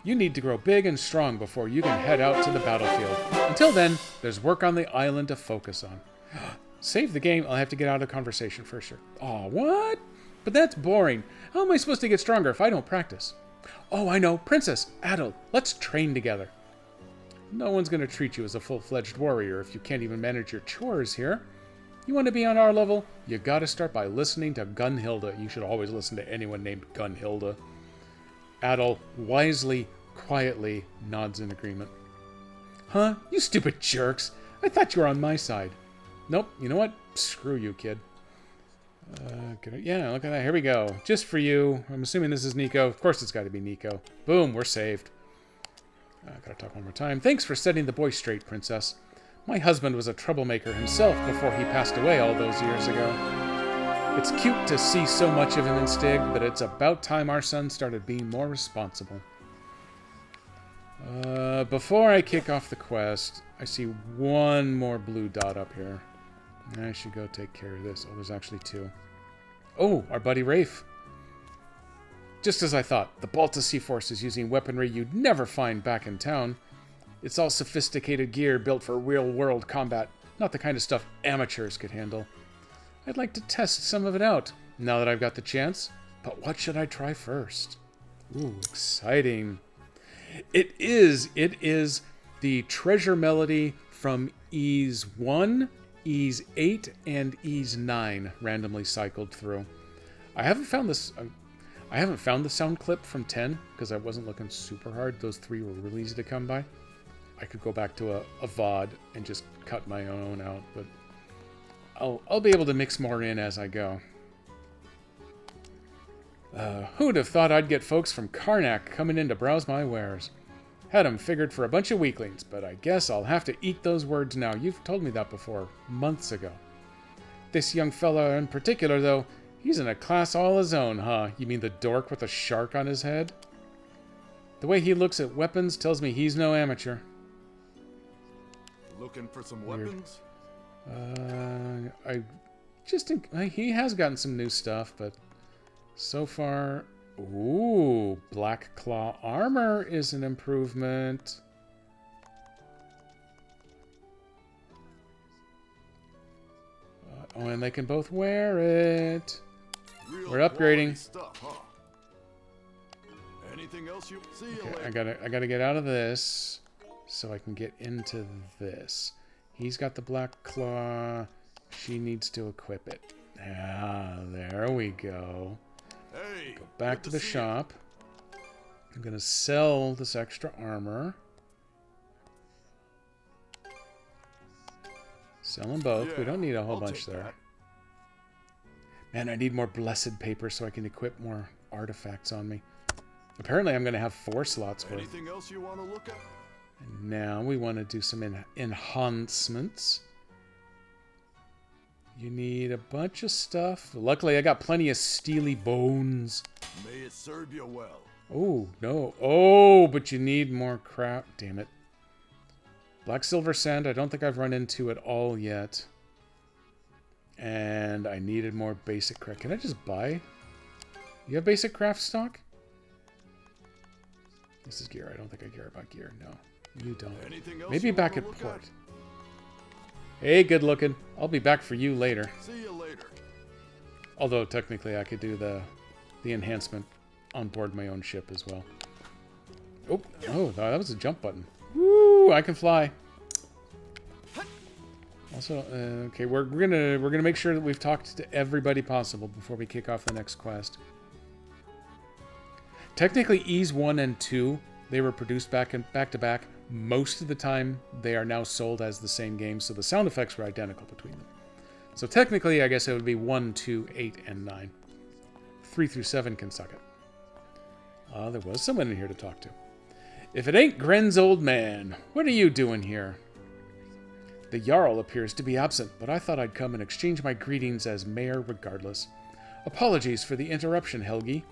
You need to grow big and strong before you can head out to the battlefield. Until then, there's work on the island to focus on. Save the game. I'll have to get out of the conversation for sure. Aw, what? But that's boring. How am I supposed to get stronger if I don't practice? Oh, I know. Princess, Adel, let's train together. No one's going to treat you as a full-fledged warrior if you can't even manage your chores here. You want to be on our level? You got to start by listening to Gunhilda. You should always listen to anyone named Gunhilda. Adel wisely, quietly nods in agreement. Huh? You stupid jerks. I thought you were on my side. Nope. You know what? Screw you, kid. Yeah, look at that. Here we go. Just for you. I'm assuming this is Nico. Of course it's got to be Nico. Boom, we're saved. Gotta talk one more time. Thanks for setting the boy straight, Princess. My husband was a troublemaker himself before he passed away all those years ago. It's cute to see so much of him in Stig, but it's about time our son started being more responsible. Before I kick off the quest, I see one more blue dot up here. I should go take care of this. Oh, there's actually two. Oh, our buddy Rafe. Just as I thought, the Balta Sea Force is using weaponry you'd never find back in town. It's all sophisticated gear built for real-world combat, not the kind of stuff amateurs could handle. I'd like to test some of it out, now that I've got the chance. But what should I try first? Ooh, exciting. It is the treasure melody from Ease 1, Ease 8, and Ease 9 randomly cycled through. I haven't found the sound clip from 10 because I wasn't looking super hard. Those three were really easy to come by. I could go back to a VOD and just cut my own out, but I'll be able to mix more in as I go. Who'd have thought I'd get folks from Karnak coming in to browse my wares? Had 'em figured for a bunch of weaklings, but I guess I'll have to eat those words now. You've told me that before, months ago. This young fella in particular, though, he's in a class all his own, huh? You mean the dork with a shark on his head? The way he looks at weapons tells me he's no amateur. Looking for some weapons? He has gotten some new stuff, but so far... Ooh, Black Claw armor is an improvement. Oh, and they can both wear it. We're upgrading. Stuff, huh? Anything else you see? Okay, I gotta get out of this so I can get into this. He's got the Black Claw. She needs to equip it. Ah, there we go. Hey, go back to the shop. I'm gonna sell this extra armor. Sell them both. Yeah, we don't need a whole I'll bunch there. That. Man, I need more blessed paper so I can equip more artifacts on me. Apparently, I'm going to have 4 slots worth. Anything else you want to look at? And now we want to do some enhancements. You need a bunch of stuff. Luckily, I got plenty of steely bones. May it serve you well. Oh, no. Oh, but you need more crap. Damn it. Black silver sand, I don't think I've run into at all yet. And I needed more basic craft. Can I just buy? You have basic craft stock? This is gear. I don't think I care about gear. No, you don't. Maybe back at port. Hey, good looking. I'll be back for you later. See you later. Although technically I could do the enhancement on board my own ship as well. Oh, that was a jump button. Woo! I can fly. Also, okay, we're gonna make sure that we've talked to everybody possible before we kick off the next quest. Technically, E's 1 and 2, they were produced back to back. Most of the time, they are now sold as the same game, so the sound effects were identical between them. So technically, I guess it would be 1, 2, 8, and 9. 3 through 7 can suck it. There was someone in here to talk to. If it ain't Gren's old man, what are you doing here? The Jarl appears to be absent, but I thought I'd come and exchange my greetings as mayor regardless. Apologies for the interruption, Helgi.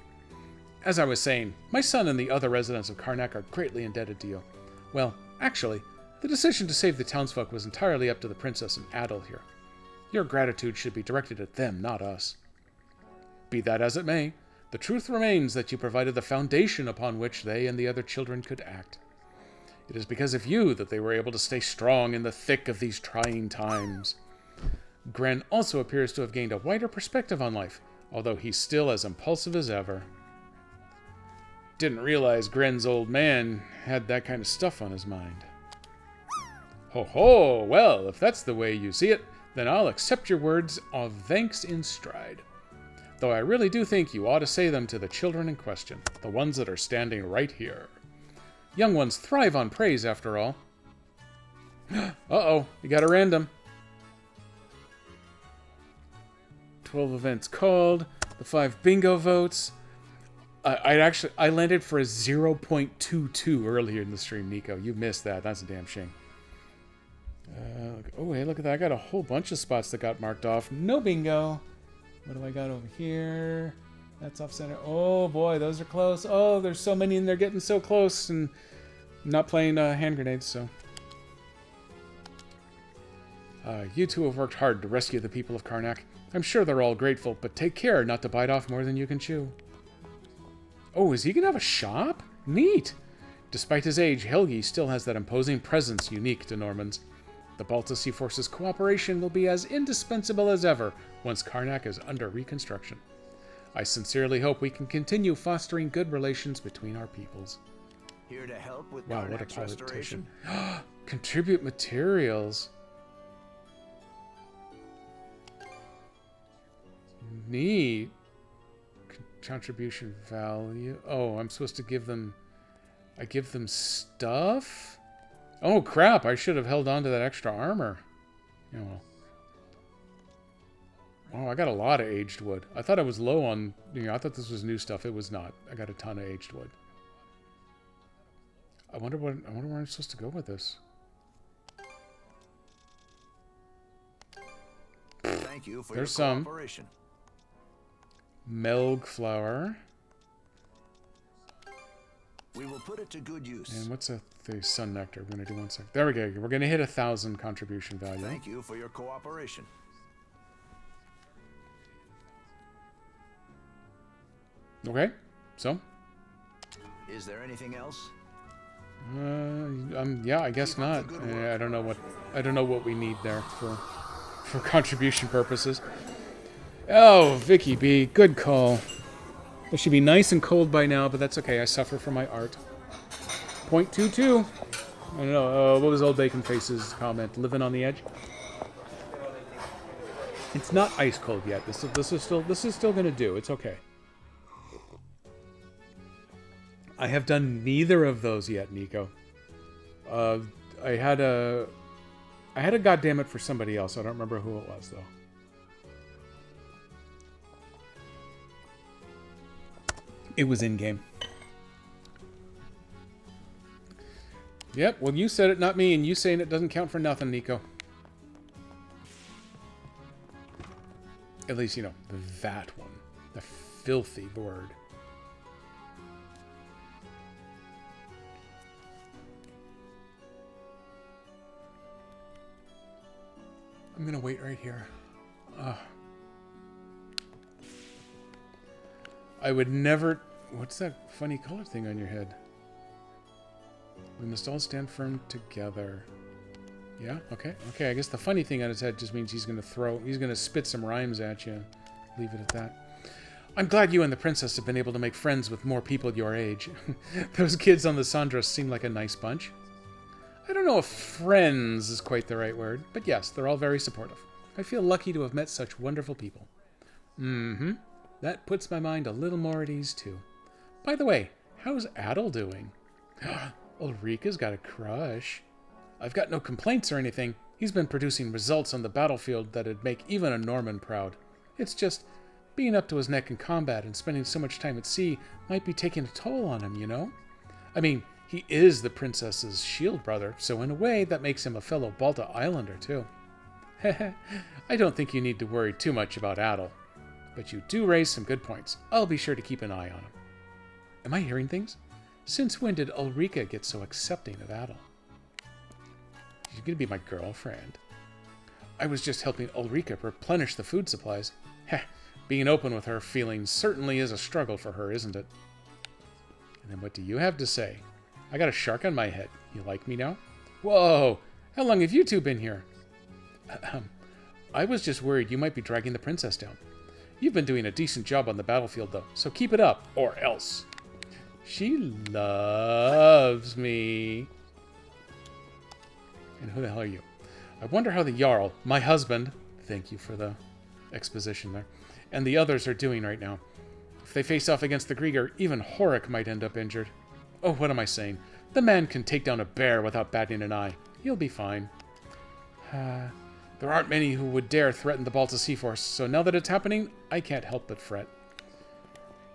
As I was saying, my son and the other residents of Karnak are greatly indebted to you. Well, actually, the decision to save the townsfolk was entirely up to the princess and Adel here. Your gratitude should be directed at them, not us. Be that as it may, the truth remains that you provided the foundation upon which they and the other children could act. It is because of you that they were able to stay strong in the thick of these trying times. Gren also appears to have gained a wider perspective on life, although he's still as impulsive as ever. Didn't realize Gren's old man had that kind of stuff on his mind. Ho ho! Well, if that's the way you see it, then I'll accept your words of thanks in stride. Though I really do think you ought to say them to the children in question, the ones that are standing right here. Young ones thrive on praise, after all. Uh-oh, you got a random. 12 events called, the 5 bingo votes. I landed for a 0.22 earlier in the stream, Nico. You missed that. That's a damn shame. Oh, hey, look at that. I got a whole bunch of spots that got marked off. No bingo. What do I got over here? That's off center. Oh, boy, those are close. Oh, there's so many and they're getting so close. And I'm not playing hand grenades, so. You two have worked hard to rescue the people of Karnak. I'm sure they're all grateful, but take care not to bite off more than you can chew. Oh, is he going to have a shop? Neat! Despite his age, Helgi still has that imposing presence unique to Normans. The Balta Sea Force's cooperation will be as indispensable as ever once Karnak is under reconstruction. I sincerely hope we can continue fostering good relations between our peoples. Here to help with wow, what a Karnak's politician. restoration. Contribute materials. Neat. Contribution value. Oh, I'm supposed to give them... I give them stuff? Oh, crap. I should have held on to that extra armor. Yeah, well. Oh, I got a lot of aged wood. I thought I was low on... I thought this was new stuff. It was not. I got a ton of aged wood. I wonder where I'm supposed to go with this. Thank you for There's your some. cooperation. Melg flour. We will put it to good use. And what's the sun nectar? We're going to do 1 sec. There we go. We're going to hit 1,000 contribution value. Thank you for your cooperation. Okay. So? Is there anything else? Yeah, I guess not. I don't know what we need there for contribution purposes. Oh, Vicky B, good call. It should be nice and cold by now, but that's okay. I suffer for my art. 0.22. I don't know. What was Old Bacon Face's comment? Living on the edge. It's not ice cold yet. This is still gonna do. It's okay. I have done neither of those yet, Nico. I had a goddammit for somebody else. I don't remember who it was though. It was in game. Yep, well you said it, not me, and you saying it doesn't count for nothing, Nico. At least, that one. The filthy word. I'm gonna wait right here. I would never... What's that funny color thing on your head? We must all stand firm together. Yeah? Okay. Okay, I guess the funny thing on his head just means he's gonna spit some rhymes at you. leave it at that. I'm glad you and the princess have been able to make friends with more people your age. Those kids on the Sandra seem like a nice bunch. I don't know if friends is quite the right word, but yes, they're all very supportive. I feel lucky to have met such wonderful people. Mm-hmm. That puts my mind a little more at ease, too. By the way, how's Adel doing? Ulrika's got a crush. I've got no complaints or anything. He's been producing results on the battlefield that'd make even a Norman proud. It's just, being up to his neck in combat and spending so much time at sea might be taking a toll on him, you know? I mean, he is the princess's shield brother, so in a way that makes him a fellow Balta Islander, too. I don't think you need to worry too much about Adel. But you do raise some good points. I'll be sure to keep an eye on him. Am I hearing things? Since when did Ulrika get so accepting of Adel? She's going to be my girlfriend. I was just helping Ulrika replenish the food supplies. Heh, being open with her feelings certainly is a struggle for her, isn't it? And then what do you have to say? I got a shark on my head. You like me now? Whoa! How long have you two been here? I was just worried you might be dragging the princess down. You've been doing a decent job on the battlefield, though, so keep it up, or else. She loves me. And who the hell are you? I wonder how the Jarl, my husband, thank you for the exposition there, and the others are doing right now. If they face off against the Grieger, even Horik might end up injured. Oh, what am I saying? The man can take down a bear without batting an eye. He'll be fine. There aren't many who would dare threaten the Balta Sea Force, so now that it's happening, I can't help but fret.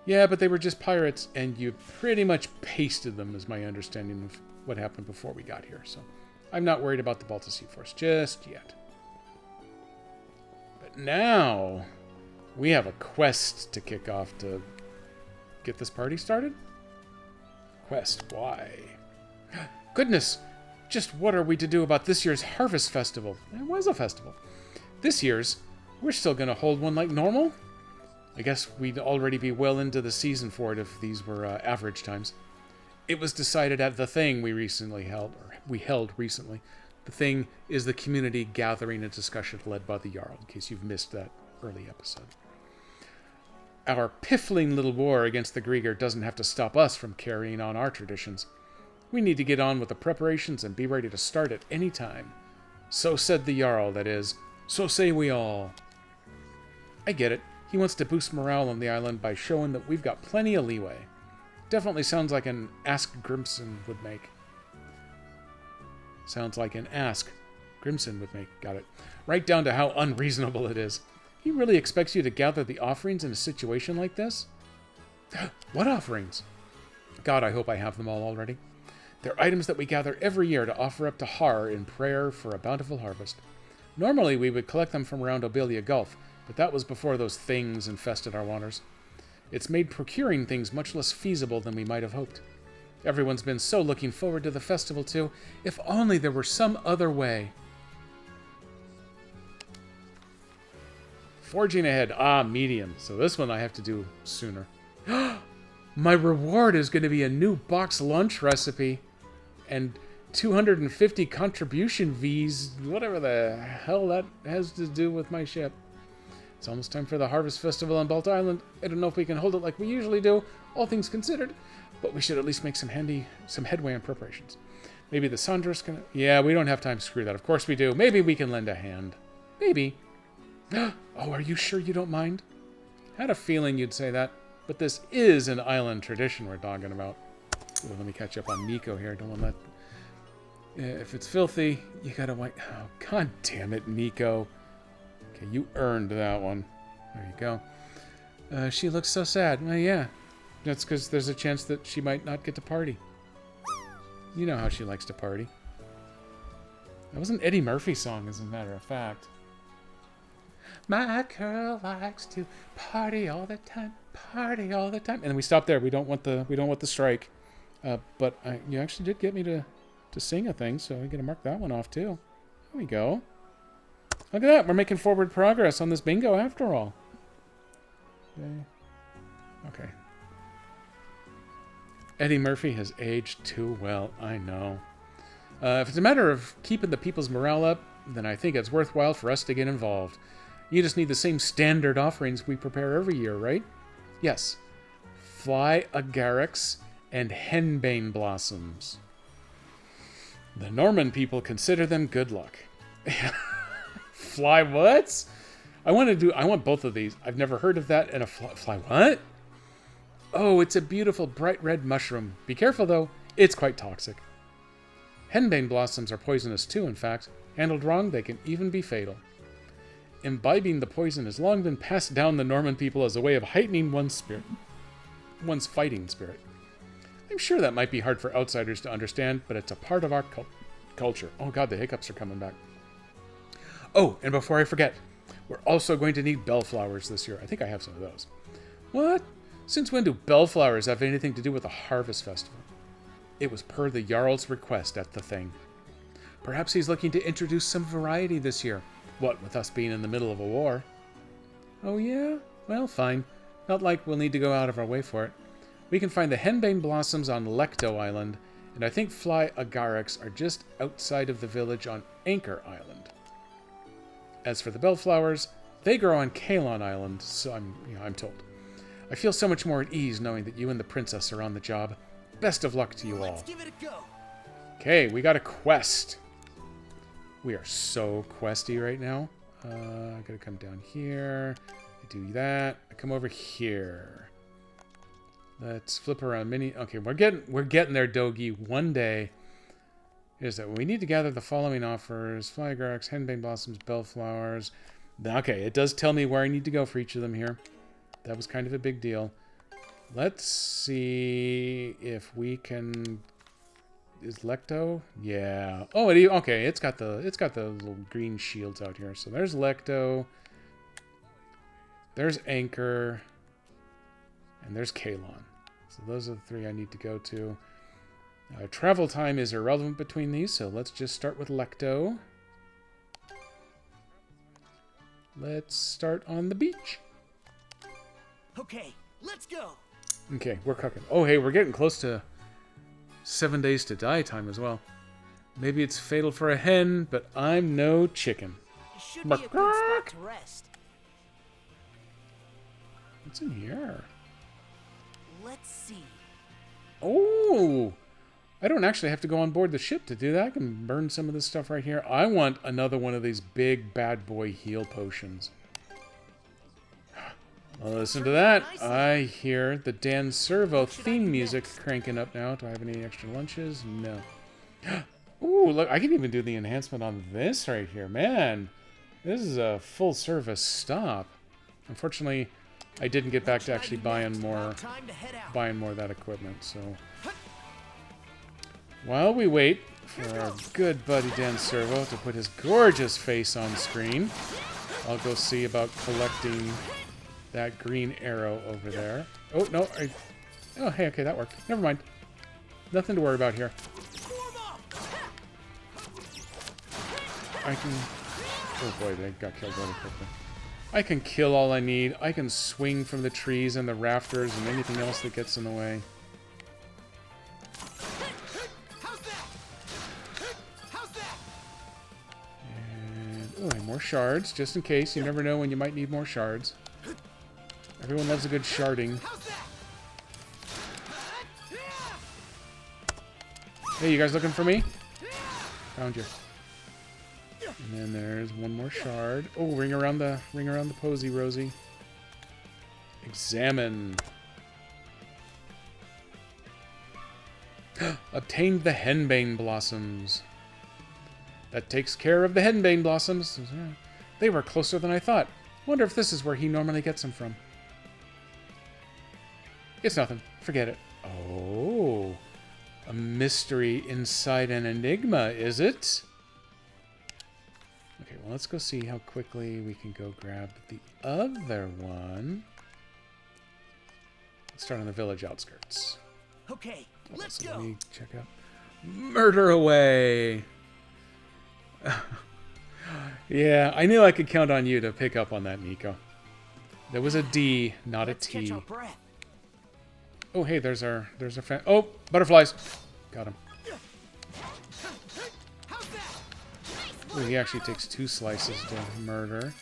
Yeah, but they were just pirates, and you pretty much pasted them, is my understanding of what happened before we got here, so I'm not worried about the Balta Sea Force just yet. But now, we have a quest to kick off to get this party started? Quest, why? Goodness! Just what are we to do about this year's Harvest Festival? It was a festival. This year's, we're still going to hold one like normal? I guess we'd already be well into the season for it if these were average times. It was decided at the thing we held recently. The thing is the community gathering and discussion led by the Jarl, in case you've missed that early episode. Our piffling little war against the Grieger doesn't have to stop us from carrying on our traditions. We need to get on with the preparations and be ready to start at any time. So said the Jarl, that is. So say we all. I get it. He wants to boost morale on the island by showing that we've got plenty of leeway. Definitely sounds like an ask Grimson would make. Sounds like an ask Grimson would make. Got it. Right down to how unreasonable it is. He really expects you to gather the offerings in a situation like this? What offerings? God, I hope I have them all already. They're items that we gather every year to offer up to Har in prayer for a bountiful harvest. Normally we would collect them from around Obelia Gulf, but that was before those things infested our waters. It's made procuring things much less feasible than we might have hoped. Everyone's been so looking forward to the festival too. If only there were some other way. Forging ahead. Ah, medium. So this one I have to do sooner. My reward is going to be a new box lunch recipe. And 250 contribution Vs, whatever the hell that has to do with my ship. It's almost time for the Harvest Festival on Balta Island. I don't know if we can hold it like we usually do, all things considered, but we should at least make some headway in preparations. Maybe the Sandra's gonna... Yeah, we don't have time to screw that. Of course we do. Maybe we can lend a hand. Maybe. Oh, are you sure you don't mind? Had a feeling you'd say that, but this is an island tradition we're talking about. Ooh, let me catch up on Nico here. Don't want that. If it's filthy, you gotta wipe. Oh, god damn it, Nico. Okay, you earned that one. There you go. She looks so sad. Yeah, that's because there's a chance that she might not get to party. You know how she likes to party. That was an Eddie Murphy song, as a matter of fact. My girl likes to party all the time, party all the time. And we stop there. We don't want the strike. But you actually did get me to sing a thing, so we got to mark that one off too. There we go. Look at that. We're making forward progress on this bingo after all. Okay. Eddie Murphy has aged too well. I know. If it's a matter of keeping the people's morale up, then I think it's worthwhile for us to get involved. You just need the same standard offerings we prepare every year, right? Yes. Fly agarics and henbane blossoms. The Norman people consider them good luck. Fly what? I want both of these. I've never heard of that. And a fly what? Oh, it's a beautiful bright red mushroom. Be careful though, it's quite toxic. Henbane blossoms are poisonous too, in fact. Handled wrong, they can even be fatal. Imbibing the poison has long been passed down the Norman people as a way of heightening one's fighting spirit. I'm sure that might be hard for outsiders to understand, but it's a part of our culture. Oh god, the hiccups are coming back. Oh, and before I forget, we're also going to need bellflowers this year. I think I have some of those. What? Since when do bellflowers have anything to do with a harvest festival? It was per the Jarl's request at the thing. Perhaps he's looking to introduce some variety this year. What, with us being in the middle of a war? Oh yeah? Well, fine. Not like we'll need to go out of our way for it. We can find the henbane blossoms on Lecto Island, and I think fly agarics are just outside of the village on Anchor Island. As for the bellflowers, they grow on Kalon Island, so I'm told. I feel so much more at ease knowing that you and the princess are on the job. Best of luck to you all. Let's give it a go. Okay, we got a quest. We are so questy right now. I gotta come down here. I do that. I come over here. Let's flip around mini. Okay, we're getting there, Dogi. One day. Here's that. We need to gather the following offers: fly agarics, henbane blossoms, bellflowers. Okay, it does tell me where I need to go for each of them here. That was kind of a big deal. Let's see if we can. Is Lecto? Yeah. Oh, okay. It's got the little green shields out here. So there's Lecto. There's Anchor. And there's Kalon. So those are the three I need to go to. Travel time is irrelevant between these, so let's just start with Lecto. Let's start on the beach. Okay, let's go. Okay, we're cooking. Oh, hey, we're getting close to 7 days to die time as well. Maybe it's fatal for a hen, but I'm no chicken. It should be a good spot to rest. What's in here? Let's see. Oh! I don't actually have to go on board the ship to do that. I can burn some of this stuff right here. I want another one of these big bad boy heal potions. Well, listen to that. I hear the Dan Servo theme music cranking up now. Do I have any extra lunches? No. Ooh, look, I can even do the enhancement on this right here. Man, this is a full service stop. Unfortunately, I didn't get back to actually buying more of that equipment, so while we wait for our good buddy Dan Servo to put his gorgeous face on screen, I'll go see about collecting that green arrow over there. Oh, no. Oh, hey, okay, that worked. Never mind. Nothing to worry about here. I can... Oh boy, they got killed really quickly. I can kill all I need. I can swing from the trees and the rafters and anything else that gets in the way. And, oh, and more shards, just in case. You never know when you might need more shards. Everyone loves a good sharding. Hey, you guys looking for me? Found you. And then there's one more shard. Oh, ring around the posy, Rosie. Examine. Obtained the henbane blossoms. That takes care of the henbane blossoms. They were closer than I thought. Wonder if this is where he normally gets them from. It's nothing. Forget it. Oh. A mystery inside an enigma, is it? Okay, well, let's go see how quickly we can go grab the other one. Let's start on the village outskirts. Okay, let's go. Let me check out. Murder away! Yeah, I knew I could count on you to pick up on that, Nico. There was a D, not a T. Catch our breath. Oh, hey, there's our fan. Oh, butterflies. Got him. Oh, he actually takes 2 slices to murder.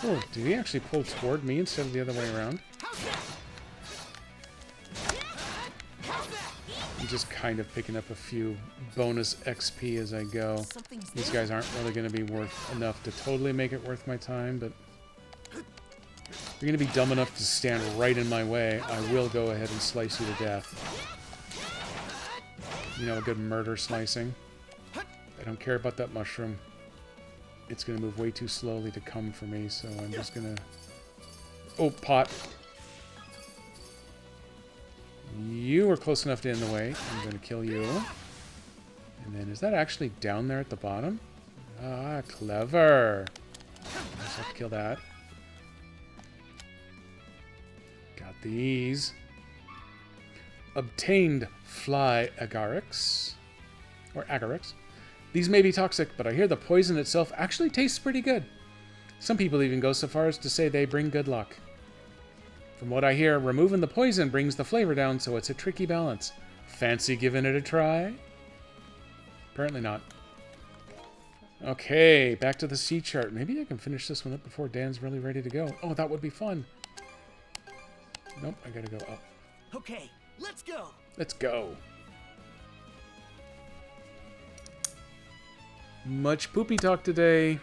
Oh, did he actually pull toward me instead of the other way around? I'm just kind of picking up a few bonus XP as I go. These guys aren't really going to be worth enough to totally make it worth my time, but if you're going to be dumb enough to stand right in my way, I will go ahead and slice you to death. You know, a good murder slicing. I don't care about that mushroom. It's going to move way too slowly to come for me, so I'm just going to... Oh, pot. You were close enough to in the way. I'm going to kill you. And then, is that actually down there at the bottom? Ah, clever. I just have to kill that. Got these. Obtained fly agarics. Or agarics. These may be toxic, but I hear the poison itself actually tastes pretty good. Some people even go so far as to say they bring good luck. From what I hear, removing the poison brings the flavor down, so it's a tricky balance. Fancy giving it a try? Apparently not. Okay, back to the sea chart. Maybe I can finish this one up before Dan's really ready to go. Oh, that would be fun. Nope, I gotta go up. Okay, let's go. Let's go. Much poopy talk today.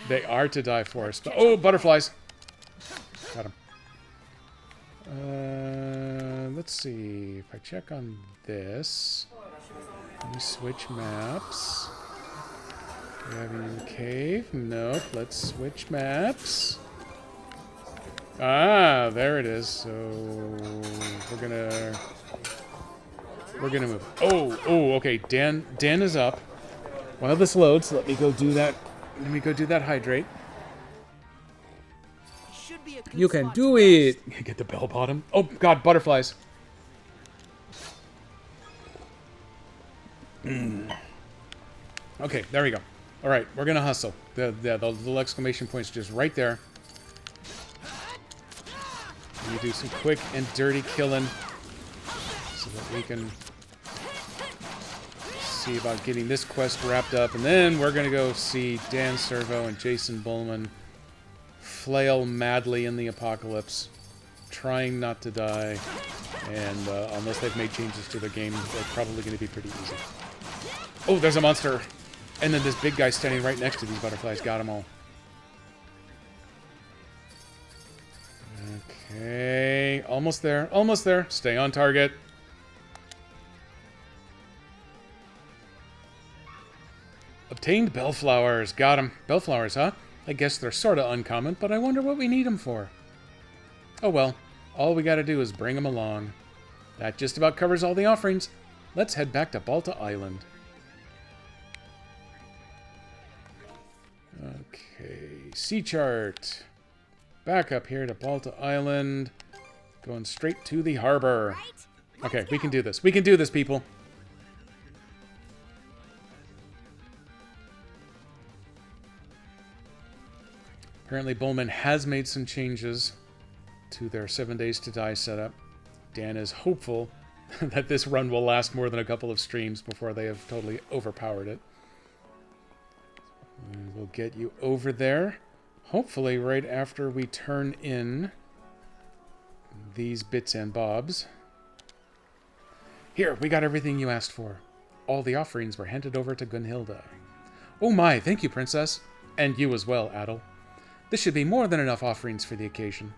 They are to die for us. Oh, butterflies. Got them. Let's see. If I check on this. Let me switch maps. Do we have any in the cave? Nope. Let's switch maps. Ah, there it is. So we're gonna move. Oh, okay. Dan is up. While this loads, let me go do that. Let me go do that hydrate. You can do it. Get the bell bottom. Oh God, butterflies. Okay, there we go. All right, we're gonna hustle. The little exclamation point's just right there. You do some quick and dirty killing so that we can see about getting this quest wrapped up, and then we're gonna go see Dan Servo and Jason Bullman flail madly in the apocalypse, trying not to die, and unless they've made changes to the game, they're probably going to be pretty easy. Oh, there's a monster! And then this big guy standing right next to these butterflies got them all. Okay, almost there, almost there. Stay on target. Obtained bellflowers. Got them. Bellflowers, huh? I guess they're sort of uncommon, but I wonder what we need them for. Oh well, all we gotta do is bring them along. That just about covers all the offerings. Let's head back to Balta Island. Okay, sea chart. Back up here to Balta Island. Going straight to the harbor. Okay, we can do this. We can do this, people. Apparently Bowman has made some changes to their 7 days to die setup. Dan is hopeful that this run will last more than a couple of streams before they have totally overpowered it. We'll get you over there. Hopefully right after we turn in these bits and bobs. Here, we got everything you asked for. All the offerings were handed over to Gunhilda. Oh my, thank you, Princess. And you as well, Adel. This should be more than enough offerings for the occasion.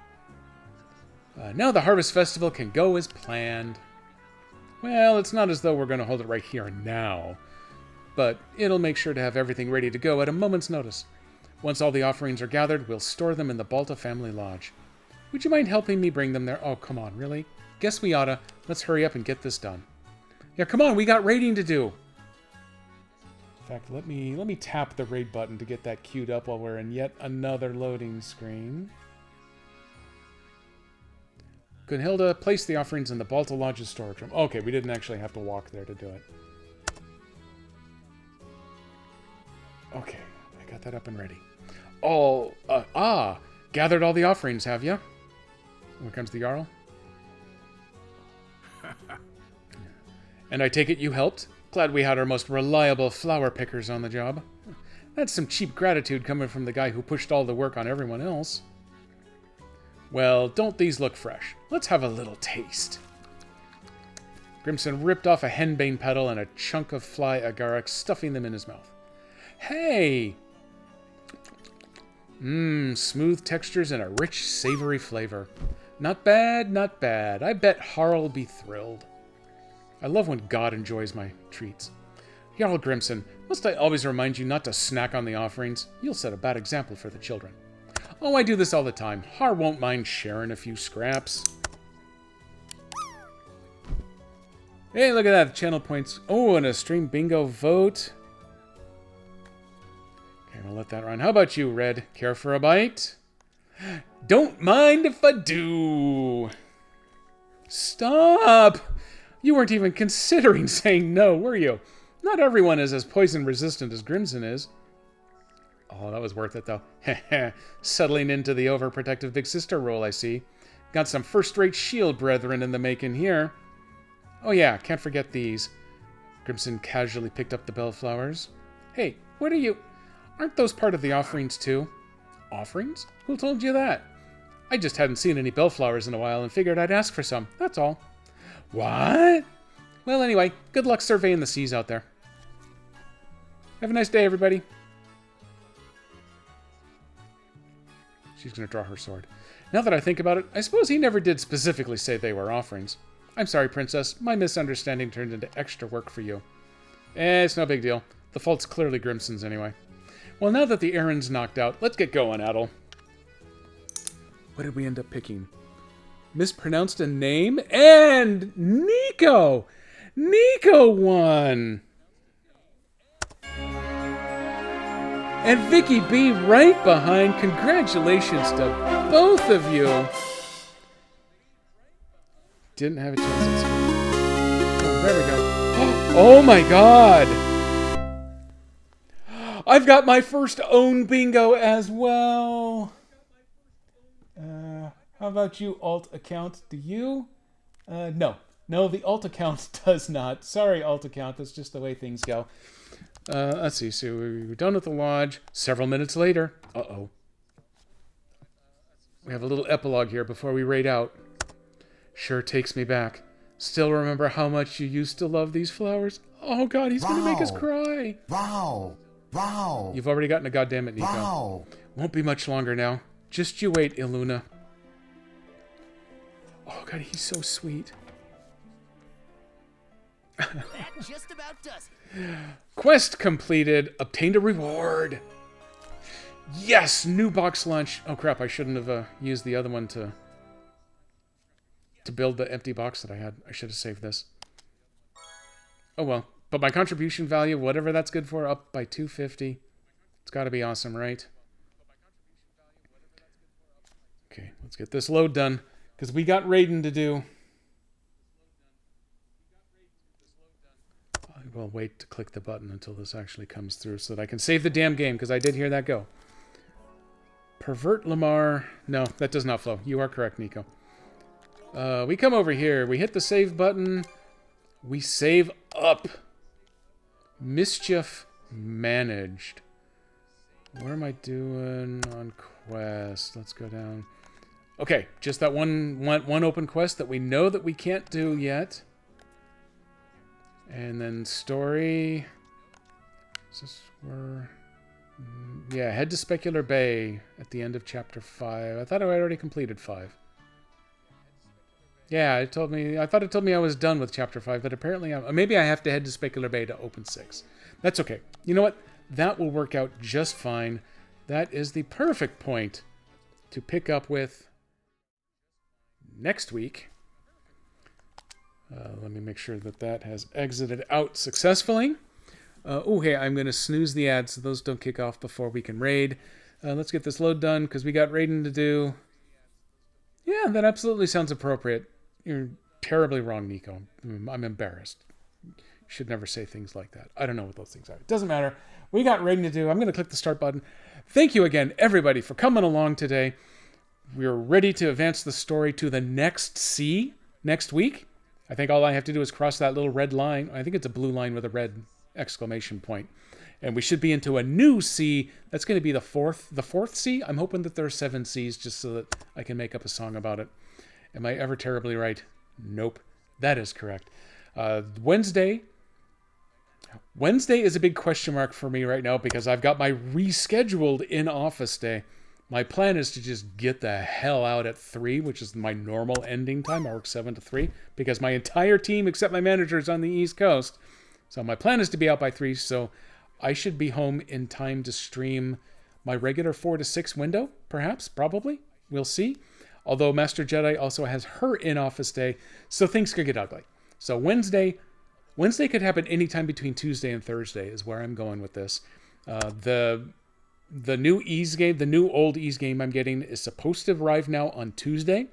Now the Harvest Festival can go as planned. Well, it's not as though we're going to hold it right here and now, but it'll make sure to have everything ready to go at a moment's notice. Once all the offerings are gathered, we'll store them in the Balta family lodge. Would you mind helping me bring them there? Oh, come on, really? Guess we oughta. Let's hurry up and get this done. Yeah, come on, we got raiding to do. In fact, let me tap the raid button to get that queued up while we're in yet another loading screen. Gunhilda, place the offerings in the Balta Lodge's storage room. Okay, we didn't actually have to walk there to do it. Okay, I got that up and ready. Gathered all the offerings, have you? Here comes the Jarl. And I take it you helped? Glad we had our most reliable flower pickers on the job. That's some cheap gratitude coming from the guy who pushed all the work on everyone else. Well, don't these look fresh? Let's have a little taste. Grimson ripped off a henbane petal and a chunk of fly agaric, stuffing them in his mouth. Hey! Smooth textures and a rich, savory flavor. Not bad, not bad. I bet Harl'll be thrilled. I love when God enjoys my treats. Jarl Grimson, must I always remind you not to snack on the offerings? You'll set a bad example for the children. Oh, I do this all the time. Har won't mind sharing a few scraps. Hey, look at that. Channel points. Oh, and a stream bingo vote. Okay, we'll let that run. How about you, Red? Care for a bite? Don't mind if I do. Stop! You weren't even considering saying no, were you? Not everyone is as poison resistant as Grimson is. Oh, that was worth it, though. Settling into the overprotective big sister role, I see. Got some first-rate shield brethren in the making here. Oh yeah, can't forget these. Grimson casually picked up the bellflowers. Hey, what are you... Aren't those part of the offerings, too? Offerings? Who told you that? I just hadn't seen any bellflowers in a while and figured I'd ask for some, that's all. What? Well, anyway, good luck surveying the seas out there. Have a nice day, everybody. She's going to draw her sword. Now that I think about it, I suppose he never did specifically say they were offerings. I'm sorry, Princess. My misunderstanding turned into extra work for you. It's no big deal. The fault's clearly Grimson's anyway. Well, now that the errand's knocked out, let's get going, Adel. What did we end up picking? Mispronounced a name? And Nico! Nico won! And Vicky B right behind. Congratulations to both of you. Didn't have a chance. Oh, there we go. Oh my god! I've got my first own bingo as well. How about you, alt account? Do you? No. No, the alt account does not. Sorry, alt account. That's just the way things go. Let's see. So we were done with the lodge. Several minutes later. Uh-oh. We have a little epilogue here before we raid out. Sure takes me back. Still remember how much you used to love these flowers? Oh, God, he's going to make us cry. Wow. Wow. You've already gotten a goddamn it, Nico. Wow. Won't be much longer now. Just you wait, Iluna. Oh, God, he's so sweet. That just about does it. Quest completed. Obtained a reward. Yes, new box lunch. Oh, crap, I shouldn't have used the other one to build the empty box that I had. I should have saved this. Oh, well. But my contribution value, whatever that's good for, up by 250. It's got to be awesome, right? Okay, let's get this load done, because we got raiding to do. I will wait to click the button until this actually comes through so that I can save the damn game, because I did hear that go. Pervert Lamar. No, that does not flow. You are correct, Nico. We come over here. We hit the save button. We save up. Mischief managed. What am I doing on quest? Let's go down. Okay, just that one open quest that we know that we can't do yet. And then story. Is this where... Yeah, head to Specular Bay at the end of chapter 5. I thought I had already completed 5. Yeah, I thought it told me I was done with chapter 5, but apparently maybe I have to head to Specular Bay to open 6. That's okay. You know what? That will work out just fine. That is the perfect point to pick up with next week. Let me make sure that that has exited out successfully. Oh, hey, I'm going to snooze the ads so those don't kick off before we can raid. Let's get this load done because we got raiding to do. Yeah, that absolutely sounds appropriate. You're terribly wrong, Nico. I'm embarrassed. You should never say things like that. I don't know what those things are. It doesn't matter. We got raiding to do. I'm going to click the start button. Thank you again, everybody, for coming along today. We're ready to advance the story to the next sea next week. I think all I have to do is cross that little red line. I think it's a blue line with a red exclamation point. And we should be into a new sea. That's going to be the fourth sea. I'm hoping that there are 7 seas just so that I can make up a song about it. Am I ever terribly right? Nope. That is correct. Wednesday is a big question mark for me right now because I've got my rescheduled in-office day. My plan is to just get the hell out at 3, which is my normal ending time. I work 7 to 3 because my entire team except my manager is on the East Coast. So my plan is to be out by 3, so I should be home in time to stream my regular 4 to 6 window, perhaps, probably. We'll see. Although Master Jedi also has her in-office day, so things could get ugly. So Wednesday could happen anytime between Tuesday and Thursday is where I'm going with this. The new Ease game, the new old Ease game I'm getting is supposed to arrive now on Tuesday.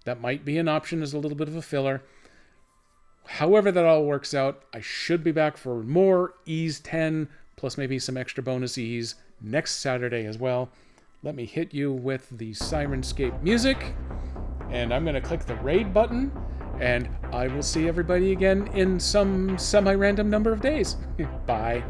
That might be an option as a little bit of a filler. However that all works out, I should be back for more Ease 10, plus maybe some extra bonus Ease next Saturday as well. Let me hit you with the Sirenscape music, and I'm going to click the raid button, and I will see everybody again in some semi-random number of days. Bye.